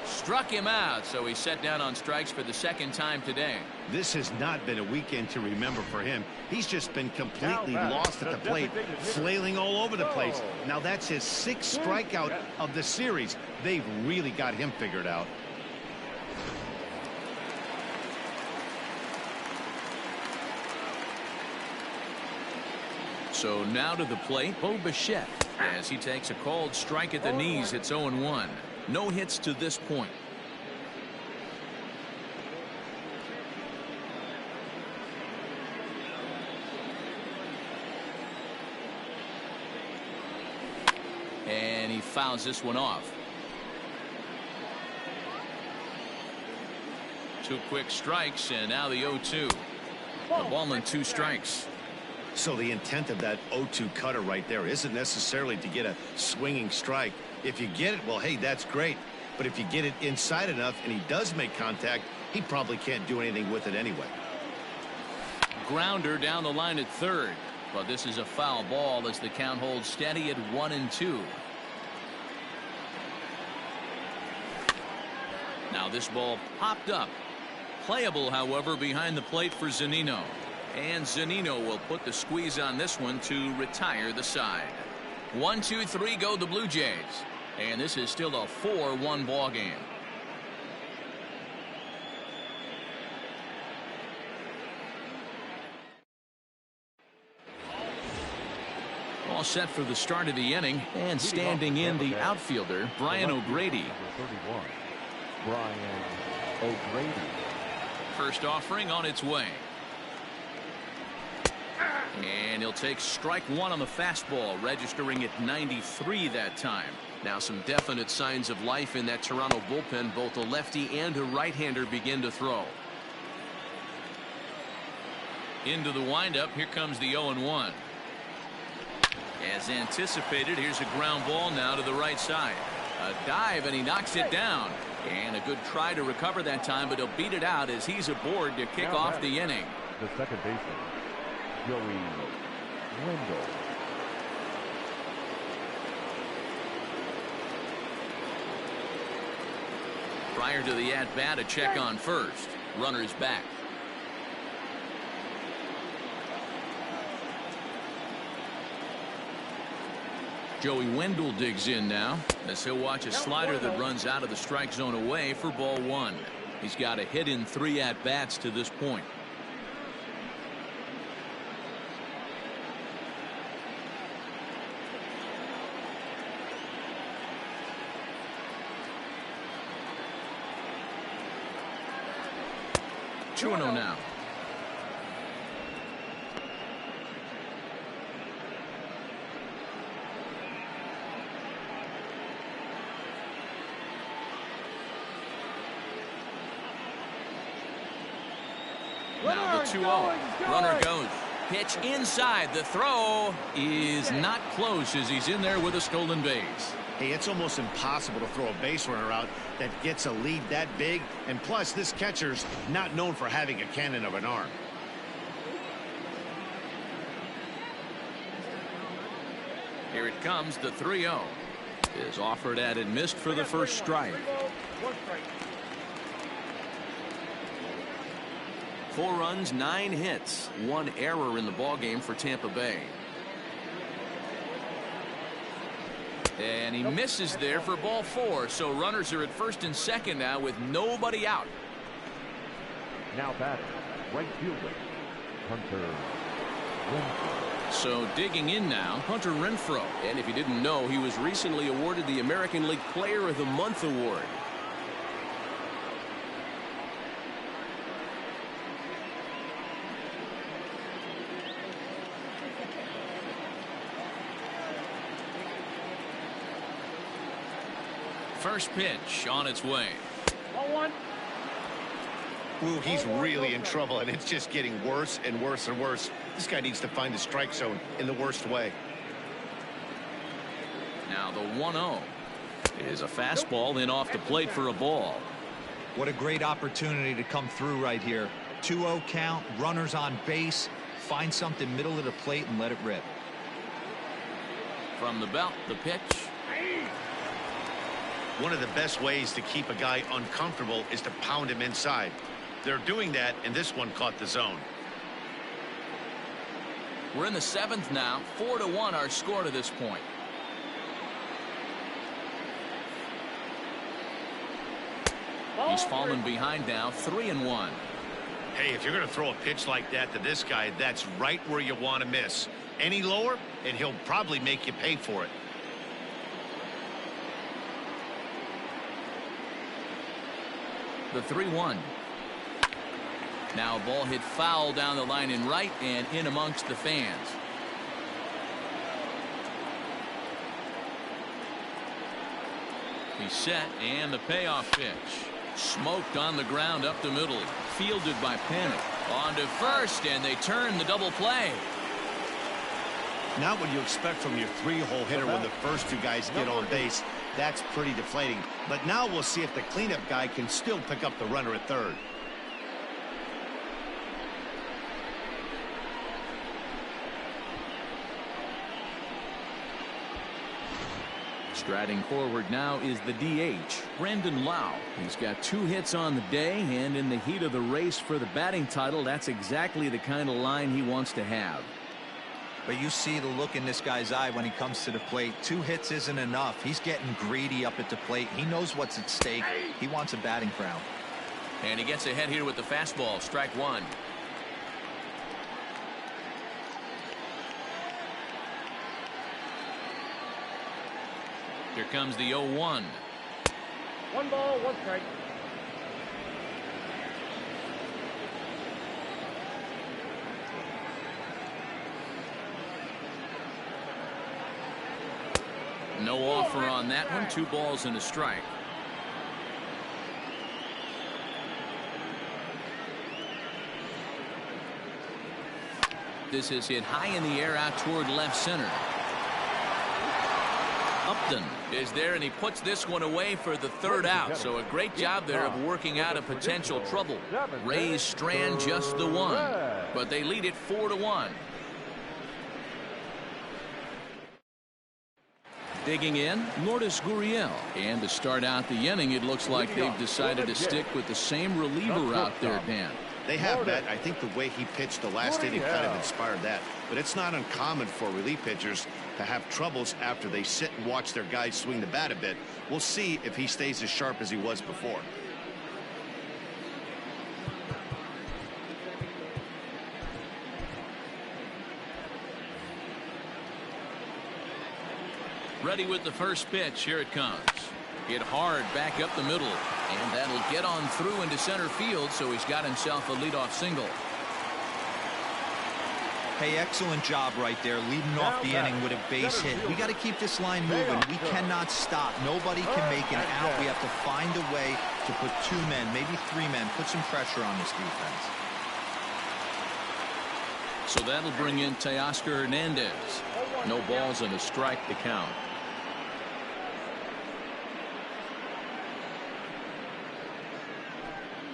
Struck him out, so he's set down on strikes for the 2nd time today. This has not been a weekend to remember for him. He's just been completely lost at the plate, flailing all over the place. Now that's his 6th strikeout of the series. They've really got him figured out. So now to the plate, Bo Bichette, as he takes a called strike at the knees. It's 0-1. No hits to this point. And he fouls this one off. 2 quick strikes, and now the 0-2. The ball and 2 strikes. So the intent of that 0-2 cutter right there isn't necessarily to get a swinging strike. If you get it, well, hey, that's great. But if you get it inside enough and he does make contact, he probably can't do anything with it anyway. Grounder down the line at third. But this is a foul ball as the count holds steady at 1-2. Now this ball popped up. Playable, however, behind the plate for Zunino. And Zunino will put the squeeze on this one to retire the side. 1-2-3 go the Blue Jays. And this is still a 4-1 ball game. All set for the start of the inning, and standing in the outfielder, Brian O'Grady. 31. Brian O'Grady. First offering on its way. And he'll take strike 1 on the fastball, registering at 93 that time. Now some definite signs of life in that Toronto bullpen. Both a lefty and a right-hander begin to throw. Into the windup. Here comes the 0-1. As anticipated, here's a ground ball now to the right side. A dive, and he knocks it down. And a good try to recover that time, but he'll beat it out as he's aboard to kick off the inning. The second baseman, Joey Wendell. Prior to the at-bat, a check on first. Runner's back. Joey Wendell digs in now as he'll watch a slider that runs out of the strike zone away for ball 1. He's got a hit in 3 at-bats to this point. 2-0 now. Now the 2-0. Runner goes. Pitch inside. The throw is not close as he's in there with a stolen base. Hey, it's almost impossible to throw a base runner out that gets a lead that big. And plus, this catcher's not known for having a cannon of an arm. Here it comes, the 3-0. Is offered at and missed for the first strike. 4 runs, 9 hits, 1 error in the ballgame for Tampa Bay. And he misses there for ball 4. So runners are at first and second now with nobody out. Now batting, right fielder, Hunter Renfroe. So digging in now, Hunter Renfroe. And if you didn't know, he was recently awarded the American League Player of the Month award. First pitch on its way. 1-1. Ooh, he's really in trouble, and it's just getting worse and worse and worse. This guy needs to find the strike zone in the worst way. Now the 1-0 is a fastball in off the plate for a ball. What a great opportunity to come through right here. 2-0 count, runners on base. Find something middle of the plate and let it rip. From the belt, the pitch. One of the best ways to keep a guy uncomfortable is to pound him inside. They're doing that, and this one caught the zone. We're in the 7th now. 4-1 our score to this point. He's fallen behind now, 3-1. Hey, if you're going to throw a pitch like that to this guy, that's right where you want to miss. Any lower, and he'll probably make you pay for it. The 3-1. Now a ball hit foul down the line in right and in amongst the fans. He's set, and the payoff pitch. Smoked on the ground up the middle. Fielded by Panic. On to first, and they turn the double play. Not what you expect from your 3-hole hitter when the first 2 guys get on base. That's pretty deflating. But now we'll see if the cleanup guy can still pick up the runner at third. Striding forward now is the DH, Brendan Lau. He's got 2 hits on the day, and in the heat of the race for the batting title, that's exactly the kind of line he wants to have. But you see the look in this guy's eye when he comes to the plate. 2 hits isn't enough. He's getting greedy up at the plate. He knows what's at stake. He wants a batting crown. And he gets ahead here with the fastball. Strike 1. Here comes the 0-1. 1 ball, 1 strike. No offer on that one. 2 balls and a strike. This is hit high in the air out toward left center. Upton is there, and he puts this one away for the 3rd out. So a great job there of working out a potential trouble. Rays strand just the 1, but they lead it 4-1. Digging in, Lourdes Gurriel. And to start out the inning, it looks like they've decided to stick with the same reliever out there, Dan. They have, Matt. I think the way he pitched the last inning kind of inspired that. But it's not uncommon for relief pitchers to have troubles after they sit and watch their guys swing the bat a bit. We'll see if he stays as sharp as he was before. Ready with the first pitch. Here it comes. Hit hard back up the middle, and that'll get on through into center field, so he's got himself a leadoff single. Hey, excellent job right there, leading off the inning with a base hit. We got to keep this line moving. We cannot stop. Nobody can make an out. We have to find a way to put 2 men, maybe 3 men, put some pressure on this defense. So that'll bring in Teoscar Hernandez. No balls and a strike to count.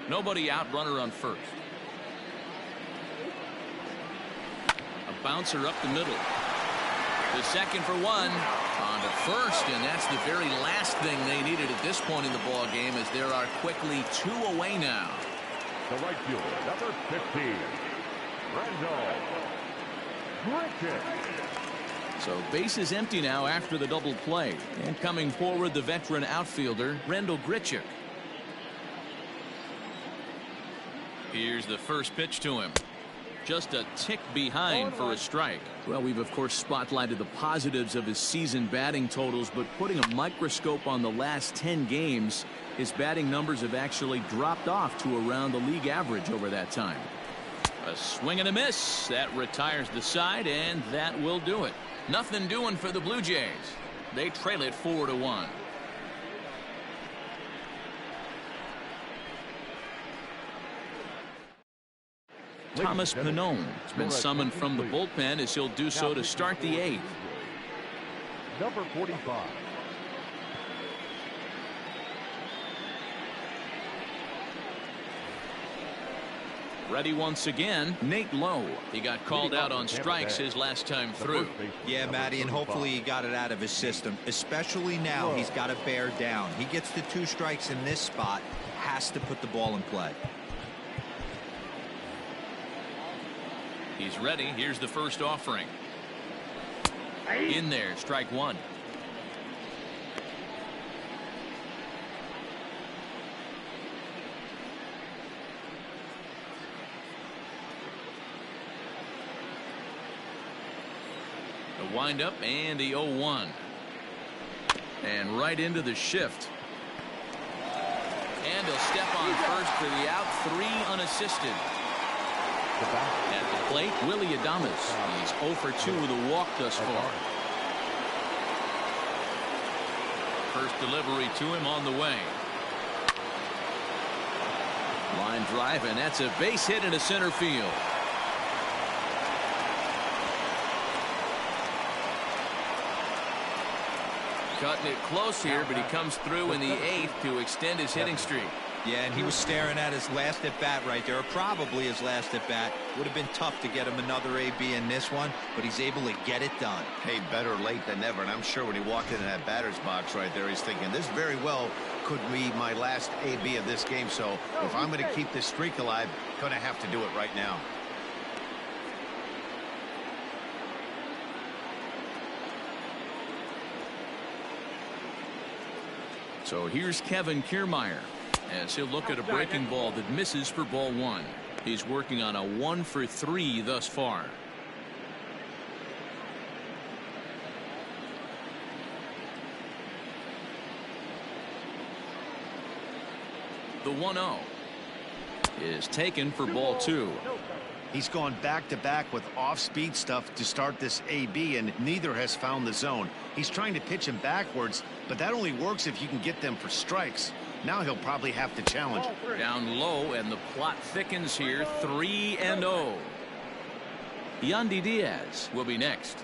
Nobody out, runner on first. A bouncer up the middle. The second for 1. On to first, and that's the very last thing they needed at this point in the ball game, as there are quickly 2 away now. The right fielder, number 15, Grichuk. So base is empty now after the double play, and coming forward, the veteran outfielder Randall Grichuk. Here's the first pitch to him. Just a tick behind for a strike. Well, we've of course spotlighted the positives of his season batting totals, but putting a microscope on the last 10 games, his batting numbers have actually dropped off to around the league average over that time. A swing and a miss. That retires the side, and that will do it. Nothing doing for the Blue Jays. They trail it 4-1. Thomas Pannone has been summoned from the bullpen, as he'll do so to start the 8th. Number 45. Ready once again, Nate Lowe. He got called out on strikes his last time through. Yeah, Matty, and hopefully he got it out of his system. Especially now, he's got to bear down. He gets the 2 strikes in this spot, has to put the ball in play. He's ready. Here's the first offering. In there, strike 1. The windup and the 0-1. And right into the shift. And he'll step on first for the out. 3 unassisted. At the plate, Willie Adames. He's 0 for 2 with a walk thus far. First delivery to him on the way. Line drive, and that's a base hit into center field. Cutting it close here, but he comes through in the 8th to extend his hitting streak. Yeah, and he was staring at his last at bat right there, or probably his last at bat. Would have been tough to get him another AB in this one, but he's able to get it done. Hey, better late than never, and I'm sure when he walked into that batter's box right there, he's thinking this very well could be my last AB of this game. So if I'm going to keep this streak alive, going to have to do it right now. So here's Kevin Kiermaier, as he'll look at a breaking ball that misses for ball 1. He's working on a 1 for 3 thus far. The 1-0 is taken for ball 2. He's gone back-to-back with off-speed stuff to start this AB, and neither has found the zone. He's trying to pitch him backwards, but that only works if you can get them for strikes. Now he'll probably have to challenge. Down low, and the plot thickens here. 3-0. Yandy Diaz will be next.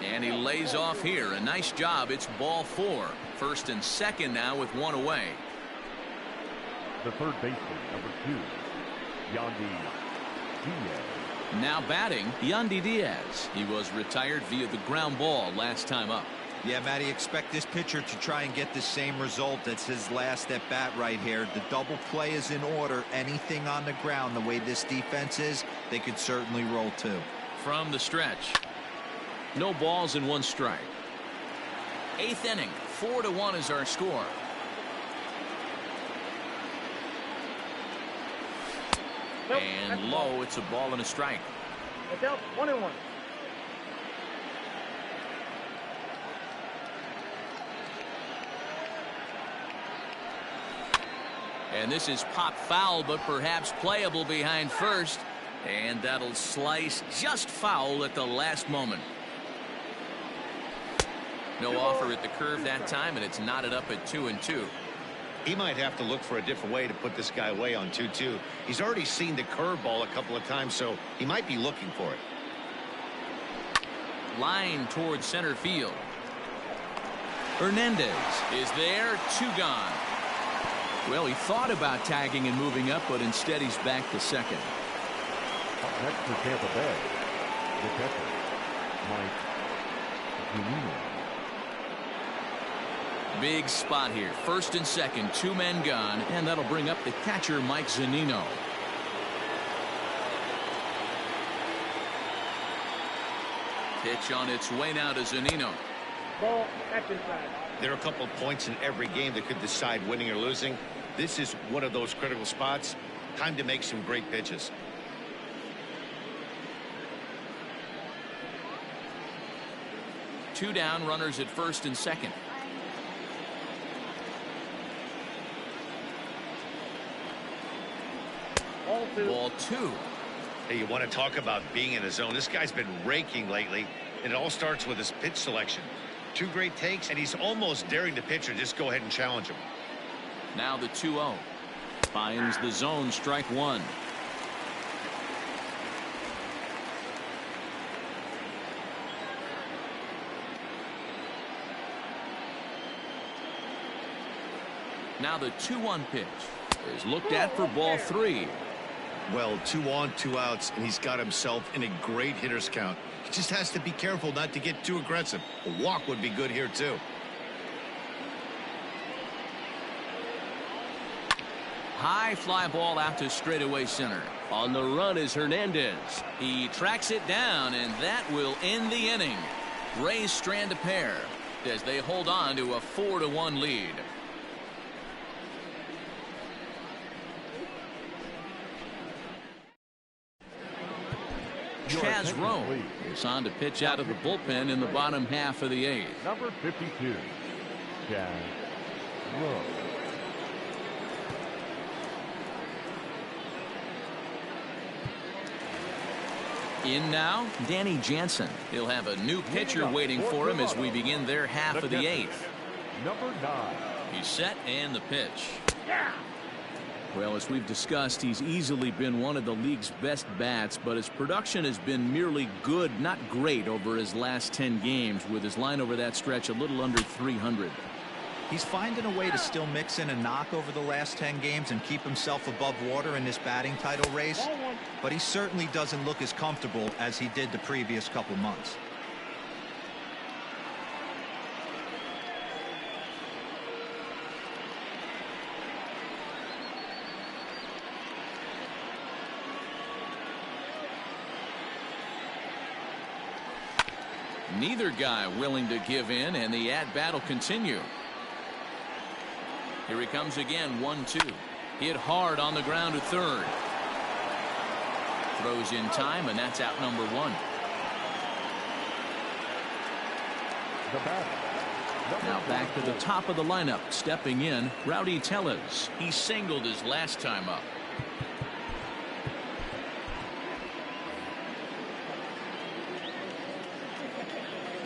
And he lays off here. A nice job. It's ball 4. First and second now with 1 away. The third baseman, number 2, Yandy Diaz. Now batting, Yandy Diaz. He was retired via the ground ball last time up. Yeah, Matty, expect this pitcher to try and get the same result. That's his last at bat right here. The double play is in order. Anything on the ground, the way this defense is, they could certainly roll 2. From the stretch. No balls and 1 strike. 8th inning. 4-1 is our score. And low, it's a ball and a strike. It's out 1-1. And this is pop foul, but perhaps playable behind first. And that'll slice just foul at the last moment. No offer at the curve that time, and it's knotted up at 2-2. He might have to look for a different way to put this guy away on 2-2. He's already seen the curveball a couple of times, so he might be looking for it. Line towards center field. Hernandez is there, 2 gone. Well, he thought about tagging and moving up, but instead he's back to second. Up next for Tampa Bay, the catcher, Mike Zunino. Big spot here. First and second, 2 men gone, and that'll bring up the catcher, Mike Zunino. Pitch on its way now to Zunino. Ball, that's inside. There are a couple of points in every game that could decide winning or losing. This is one of those critical spots. Time to make some great pitches. Two down, runners at first and second. Ball 2. Hey, you want to talk about being in a zone? This guy's been raking lately, and it all starts with his pitch selection. 2 great takes, and he's almost daring the pitcher just go ahead and challenge him. Now the 2-0. Finds the zone, strike 1. Now the 2-1 pitch is looked at for ball 3. Well, 2 on, 2 outs, and he's got himself in a great hitter's count. He just has to be careful not to get too aggressive. A walk would be good here, too. High fly ball out to straightaway center. On the run is Hernandez. He tracks it down, and that will end the inning. Rays strand a pair as they hold on to a 4-1 lead. Chaz Rowe is on to pitch out of the bullpen in the bottom half of the 8th. Number 52, Chaz Rowe. In now, Danny Jansen. He'll have a new pitcher waiting for him as we begin their half of the 8th. Number 9. He's set and the pitch. Well, as we've discussed, he's easily been one of the league's best bats, but his production has been merely good, not great, over his last 10 games, with his line over that stretch a little under 300. He's finding a way to still mix in a knock over the last 10 games and keep himself above water in this batting title race, but he certainly doesn't look as comfortable as he did the previous couple months. Neither guy willing to give in, and the at-bat will continue. Here he comes again, 1-2. Hit hard on the ground to third. Throws in time, and that's out number 1. Now back to the top of the lineup. Stepping in, Rowdy Tellez. He singled his last time up.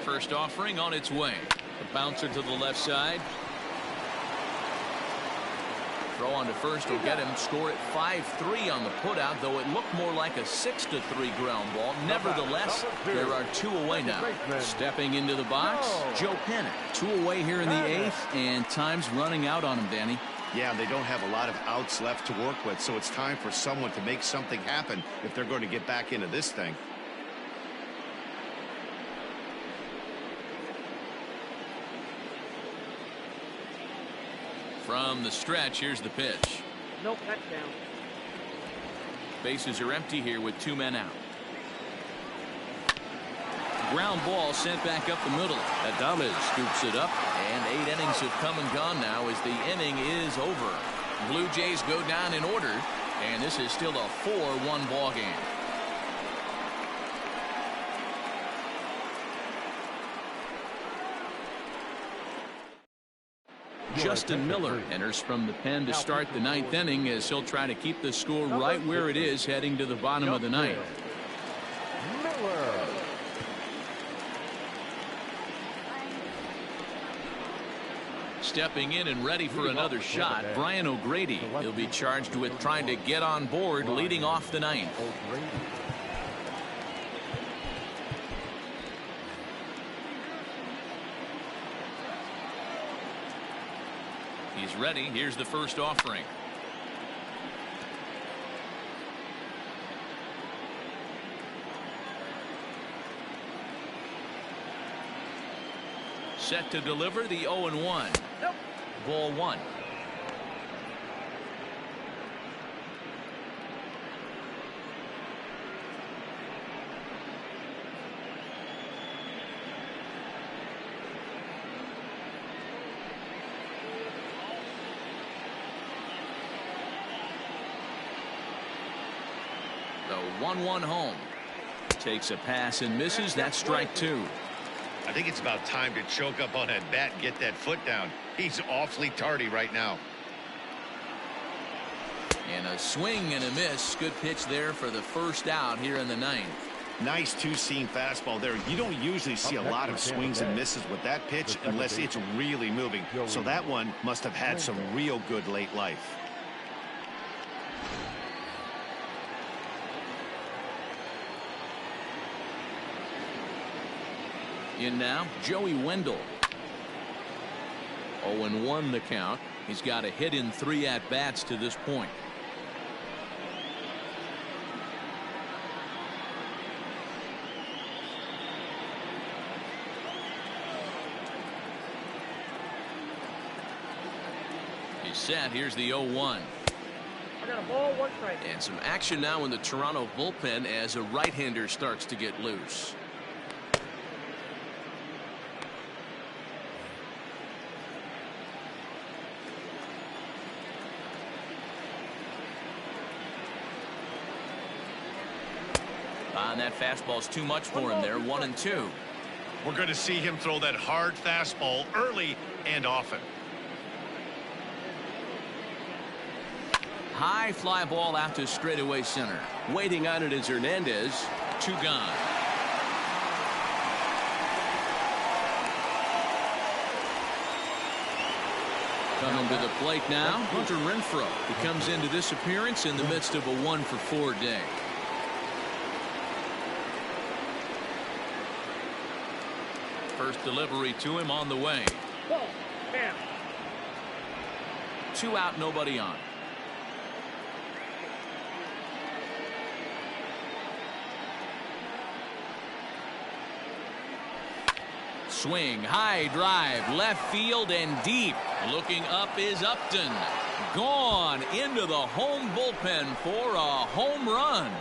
First offering on its way. The bouncer to the left side. Throw on to first will get him. Score at 5-3 on the putout, though it looked more like a 6-3 ground ball. Nevertheless, there are 2 away now. Stepping into the box, Joe Pennant. 2 away here in the 8th, and time's running out on him, Danny. Yeah, they don't have a lot of outs left to work with, so it's time for someone to make something happen if they're going to get back into this thing. From the stretch, here's the pitch. Nope, that's down. Bases are empty here with 2 men out. Ground ball sent back up the middle. Adames scoops it up, and 8 innings have come and gone now as the inning is over. Blue Jays go down in order, and this is still a 4-1 ball game. Justin Miller enters from the pen to start the ninth inning, as he'll try to keep the score right where it is heading to the bottom of the ninth. Miller. Stepping in and ready for another shot, Brian O'Grady. He'll be charged with trying to get on board leading off the ninth. He's ready. Here's the first offering. Set to deliver the 0-1. Nope. Ball one. The 1-1 home. Takes a pass and misses. That's strike two. I think it's about time to choke up on that bat and get that foot down. He's awfully tardy right now. And a swing and a miss. Good pitch there for the first out here in the ninth. Nice two-seam fastball there. You don't usually see a lot of swings and misses with that pitch unless it's really moving. So that one must have had some real good late life. In now, Joey Wendell. 0-1 the count. He's got a hit in 3 at-bats to this point. He's set. Here's the 0-1. I got a ball, 1 strike. And some action now in the Toronto bullpen as a right-hander starts to get loose. And that fastball's too much for him there. 1-2. We're going to see him throw that hard fastball early and often. High fly ball out to straightaway center. Waiting on it is Hernandez. 2 gone. Coming to the plate now, Hunter Renfroe. He comes into this appearance in the midst of a 1-for-4 day. First delivery to him on the way. Ball. Bam. 2 out, nobody on. Swing, high drive, left field and deep. Looking up is Upton. Gone into the home bullpen for a home run.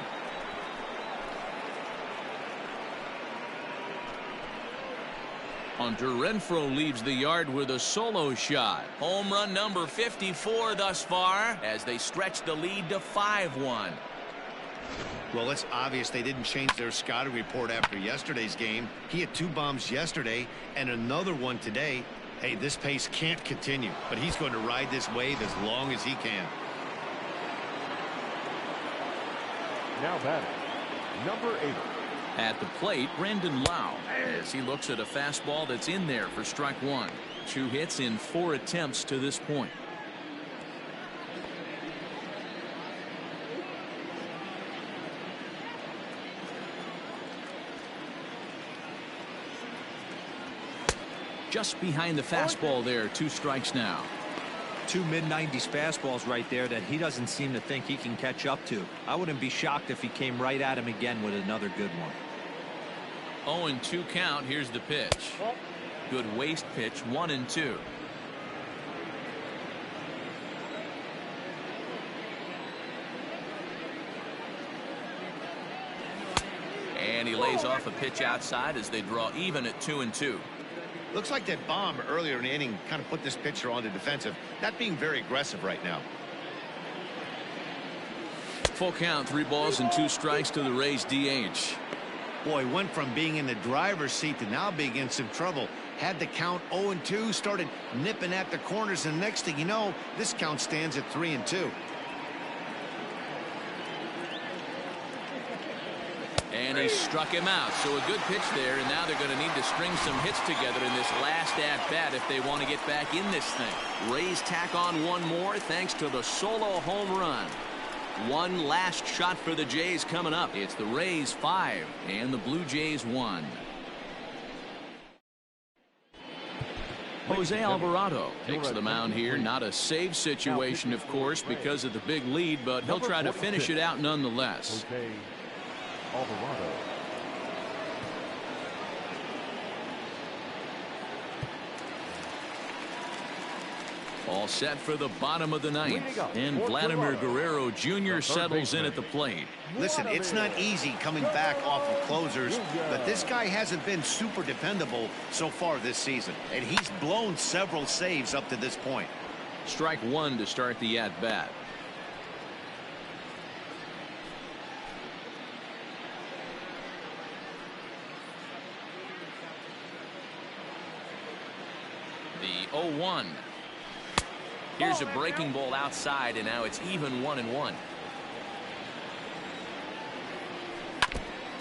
Hunter Renfroe leaves the yard with a solo shot. Home run number 54 thus far as they stretch the lead to 5-1. Well, it's obvious they didn't change their scouting report after yesterday's game. He had 2 bombs yesterday and another one today. Hey, this pace can't continue, but he's going to ride this wave as long as he can. Now batting, number 8. At the plate, Brandon Lau, as he looks at a fastball that's in there for strike 1. 2 hits in 4 attempts to this point. Just behind the fastball there. 2 strikes now. 2 mid-90s fastballs right there that he doesn't seem to think he can catch up to. I wouldn't be shocked if he came right at him again with another good one. 0-2 count. Here's the pitch. Good waist pitch. 1-2. And he lays off a pitch outside as they draw even at 2-2. Looks like that bomb earlier in the inning kind of put this pitcher on the defensive, not being very aggressive right now. Full count, 3 balls and 2 strikes to the Rays DH. Boy, went from being in the driver's seat to now being in some trouble. Had the count 0-2, started nipping at the corners, and next thing you know, this count stands at 3-2. And he struck him out. So a good pitch there, and now they're going to need to string some hits together in this last at-bat if they want to get back in this thing. Rays tack on one more thanks to the solo home run. One last shot for the Jays coming up. It's the Rays 5 and the Blue Jays 1. Jose Alvarado takes the mound here. Not a save situation, of course, because of the big lead, but he'll try to finish it out nonetheless. Jose Alvarado. All set for the bottom of the ninth, and Vladimir Guerrero Jr. settles in at the plate. Listen, it's not easy coming back off of closers, but this guy hasn't been super dependable so far this season, and he's blown several saves up to this point. Strike one to start the at-bat. The 0-1. Here's a breaking ball outside, and now it's even 1-1.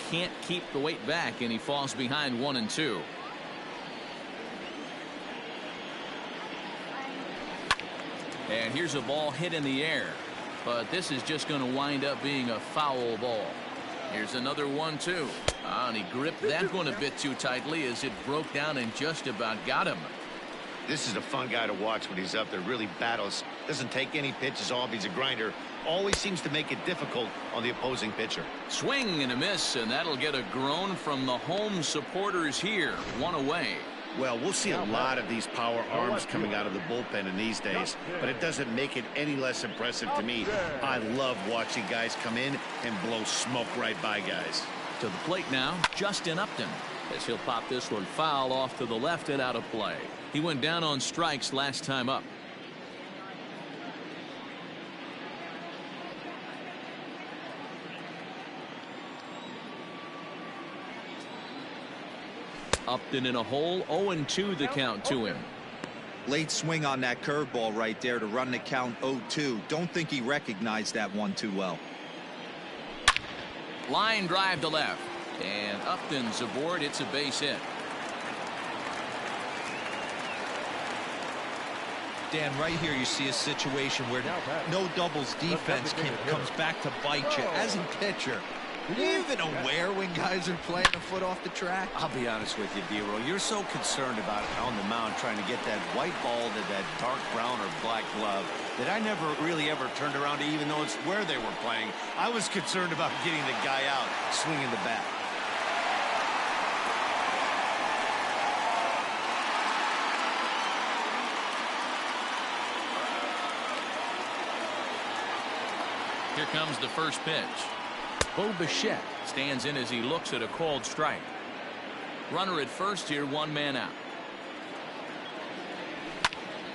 Can't keep the weight back, and he falls behind 1-2. And here's a ball hit in the air, but this is just going to wind up being a foul ball. Here's another 1-2. And he gripped that one a bit too tightly as it broke down and just about got him. This is a fun guy to watch when he's up there. Really battles. Doesn't take any pitches off. He's a grinder. Always seems to make it difficult on the opposing pitcher. Swing and a miss, and that'll get a groan from the home supporters here. One away. Well, we'll see a lot of these power arms coming out of the bullpen in these days, but it doesn't make it any less impressive to me. I love watching guys come in and blow smoke right by guys. To the plate now, Justin Upton, as he'll pop this one foul off to the left and out of play. He went down on strikes last time up. Upton in a hole, 0-2 the count to him. Late swing on that curveball right there to run the count 0-2. Don't think he recognized that one too well. Line drive to left, and Upton's aboard. It's a base hit. Dan, right here you see a situation where no doubles defense comes back to bite you. As a pitcher, are you even aware when guys are playing a foot off the track? I'll be honest with you, D-Roll. You're so concerned about it on the mound trying to get that white ball to that dark brown or black glove that I never really ever turned around to even know it's where they were playing. I was concerned about getting the guy out swinging the bat. Here comes the first pitch. Bo Bichette stands in as he looks at a called strike. Runner at first here, one man out.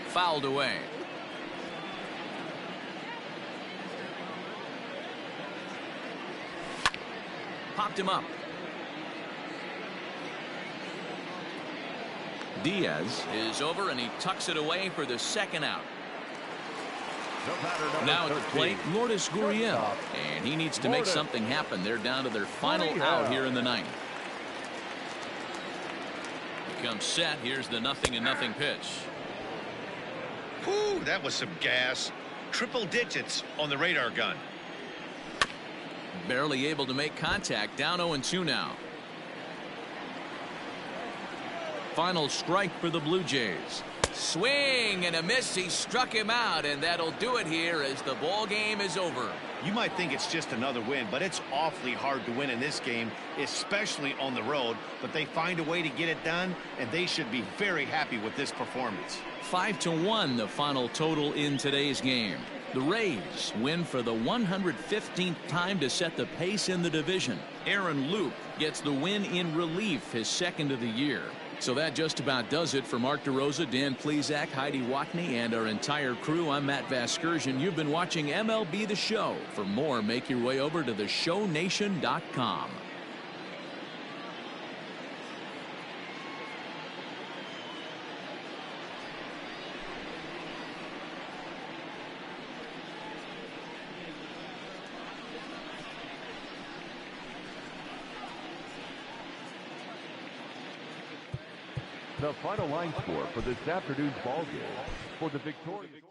Fouled away. Popped him up. Diaz is over, and he tucks it away for the second out. Now at the plate, Lourdes Gurriel, and he needs to make something happen. They're down to their final out here in the ninth. Becomes set. Here's the 0-0 pitch. Whew, that was some gas. Triple digits on the radar gun. Barely able to make contact. Down 0-2 now. Final strike for the Blue Jays. Swing and a miss. He struck him out, and that'll do it here as the ball game is over. You might think it's just another win, but it's awfully hard to win in this game, especially on the road. But they find a way to get it done, and they should be very happy with this performance. 5-1 the final total in today's game. The Rays win for the 115th time to set the pace in the division. Aaron Loup gets the win in relief, his second of the year. So that just about does it for Mark DeRosa, Dan Plesac, Heidi Watney, and our entire crew. I'm Matt Vasgersian. You've been watching MLB The Show. For more, make your way over to theshownation.com. The final line score for this afternoon's ball game for the victorious.